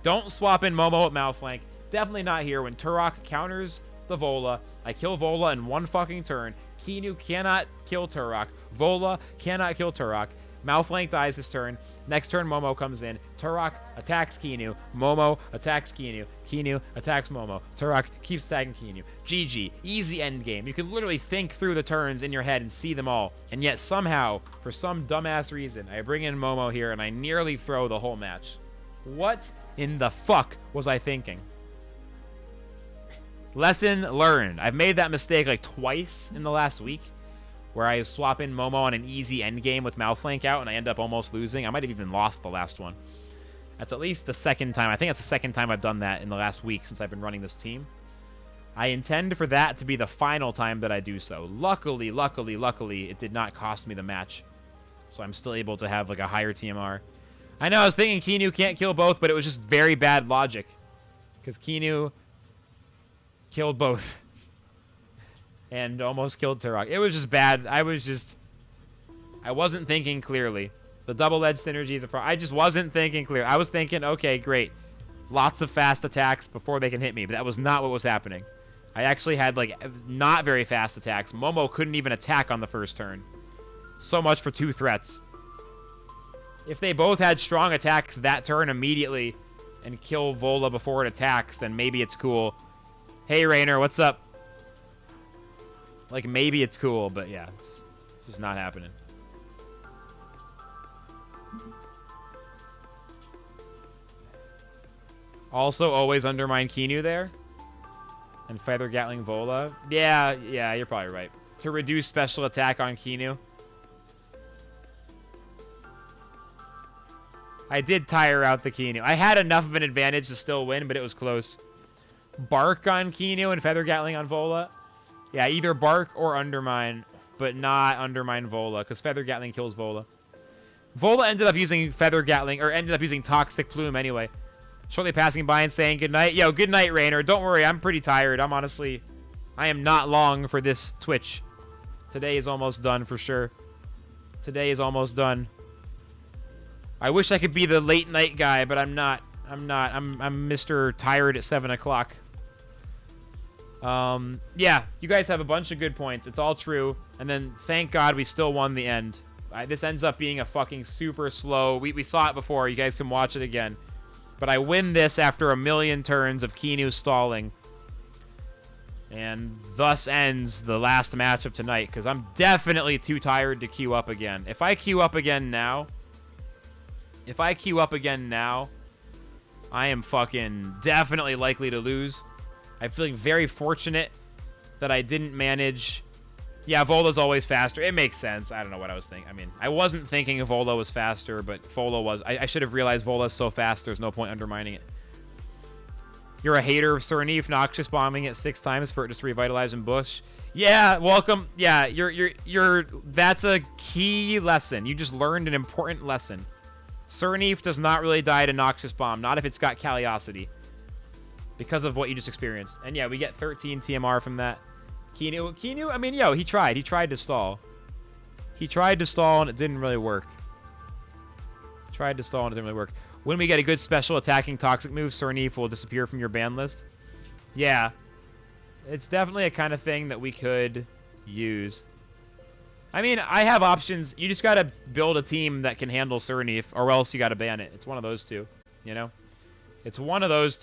Don't swap in Momo with Malflank. Definitely not here. When Turok counters the Vola, I kill Vola in one fucking turn. Kinu cannot kill Turok. Vola cannot kill Turok. Malflank dies this turn. Next turn, Momo comes in. Turok attacks Kinu. Momo attacks Kinu. Kinu attacks Momo. Turok keeps attacking Kinu. GG. Easy endgame. You can literally think through the turns in your head and see them all. And yet somehow, for some dumbass reason, I bring in Momo here and I nearly throw the whole match. What in the fuck was I thinking? Lesson learned. I've made that mistake like twice in the last week, where I swap in Momo on an easy endgame with Malflank out, and I end up almost losing. I might have even lost the last one. That's at least the second time. I think that's the second time I've done that in the last week since I've been running this team. I intend for that to be the final time that I do so. Luckily, it did not cost me the match. So I'm still able to have like a higher TMR. I know, I was thinking Kinu can't kill both, but it was just very bad logic. Because Kinu killed both. And almost killed Turok. It was just bad. I wasn't thinking clearly. The double-edged synergy is a problem. I just wasn't thinking clear. I was thinking, okay, great. Lots of fast attacks before they can hit me. But that was not what was happening. I actually had, like, not very fast attacks. Momo couldn't even attack on the first turn. So much for 2 threats. If they both had strong attacks that turn immediately and kill Vola before it attacks, then maybe it's cool. Hey, Rainer, what's up? Like, maybe it's cool, but yeah. Just not happening. Also, always undermine Kinu there. And Feather Gatling Vola. Yeah, you're probably right. To reduce special attack on Kinu. I did tire out the Kinu. I had enough of an advantage to still win, but it was close. Bark on Kinu and Feather Gatling on Vola. Yeah, either Bark or Undermine, but not Undermine Vola, because Feather Gatling kills Vola. Vola ended up using Feather Gatling, or ended up using Toxic Plume anyway. Shortly passing by and saying goodnight. Yo, good night, Rainer. Don't worry, I'm pretty tired. I am not long for this Twitch. Today is almost done for sure. Today is almost done. I wish I could be the late night guy, but I'm not. I'm Mr. Tired at 7 o'clock. Yeah, you guys have a bunch of good points. It's all true. And then, thank God, we still won the end. This ends up being a fucking super slow... We saw it before. You guys can watch it again. But I win this after a million turns of Kinu stalling. And thus ends the last match of tonight. Because I'm definitely too tired to queue up again. If I queue up again now... I am fucking definitely likely to lose. I'm feeling very fortunate that I didn't manage... Yeah, Vola's always faster. It makes sense. I don't know what I was thinking. I mean, I wasn't thinking Vola was faster, but Vola was. I should have realized Vola's so fast, there's no point undermining it. You're a hater of Sernif, Noxious bombing it 6 times for it just to revitalize and bush. Yeah, welcome. Yeah, you're that's a key lesson. You just learned an important lesson. Sernif does not really die to Noxious Bomb, not if it's got Caliosity. Because of what you just experienced. And yeah, we get 13 TMR from that. Keanu, I mean, yo, he tried. He tried to stall. He tried to stall, and it didn't really work. Tried to stall, and it didn't really work. When we get a good special attacking toxic move, Sernif will disappear from your ban list. Yeah. It's definitely a kind of thing that we could use. I mean, I have options. You just got to build a team that can handle Sernif, or else you got to ban it. It's one of those two, you know? It's one of those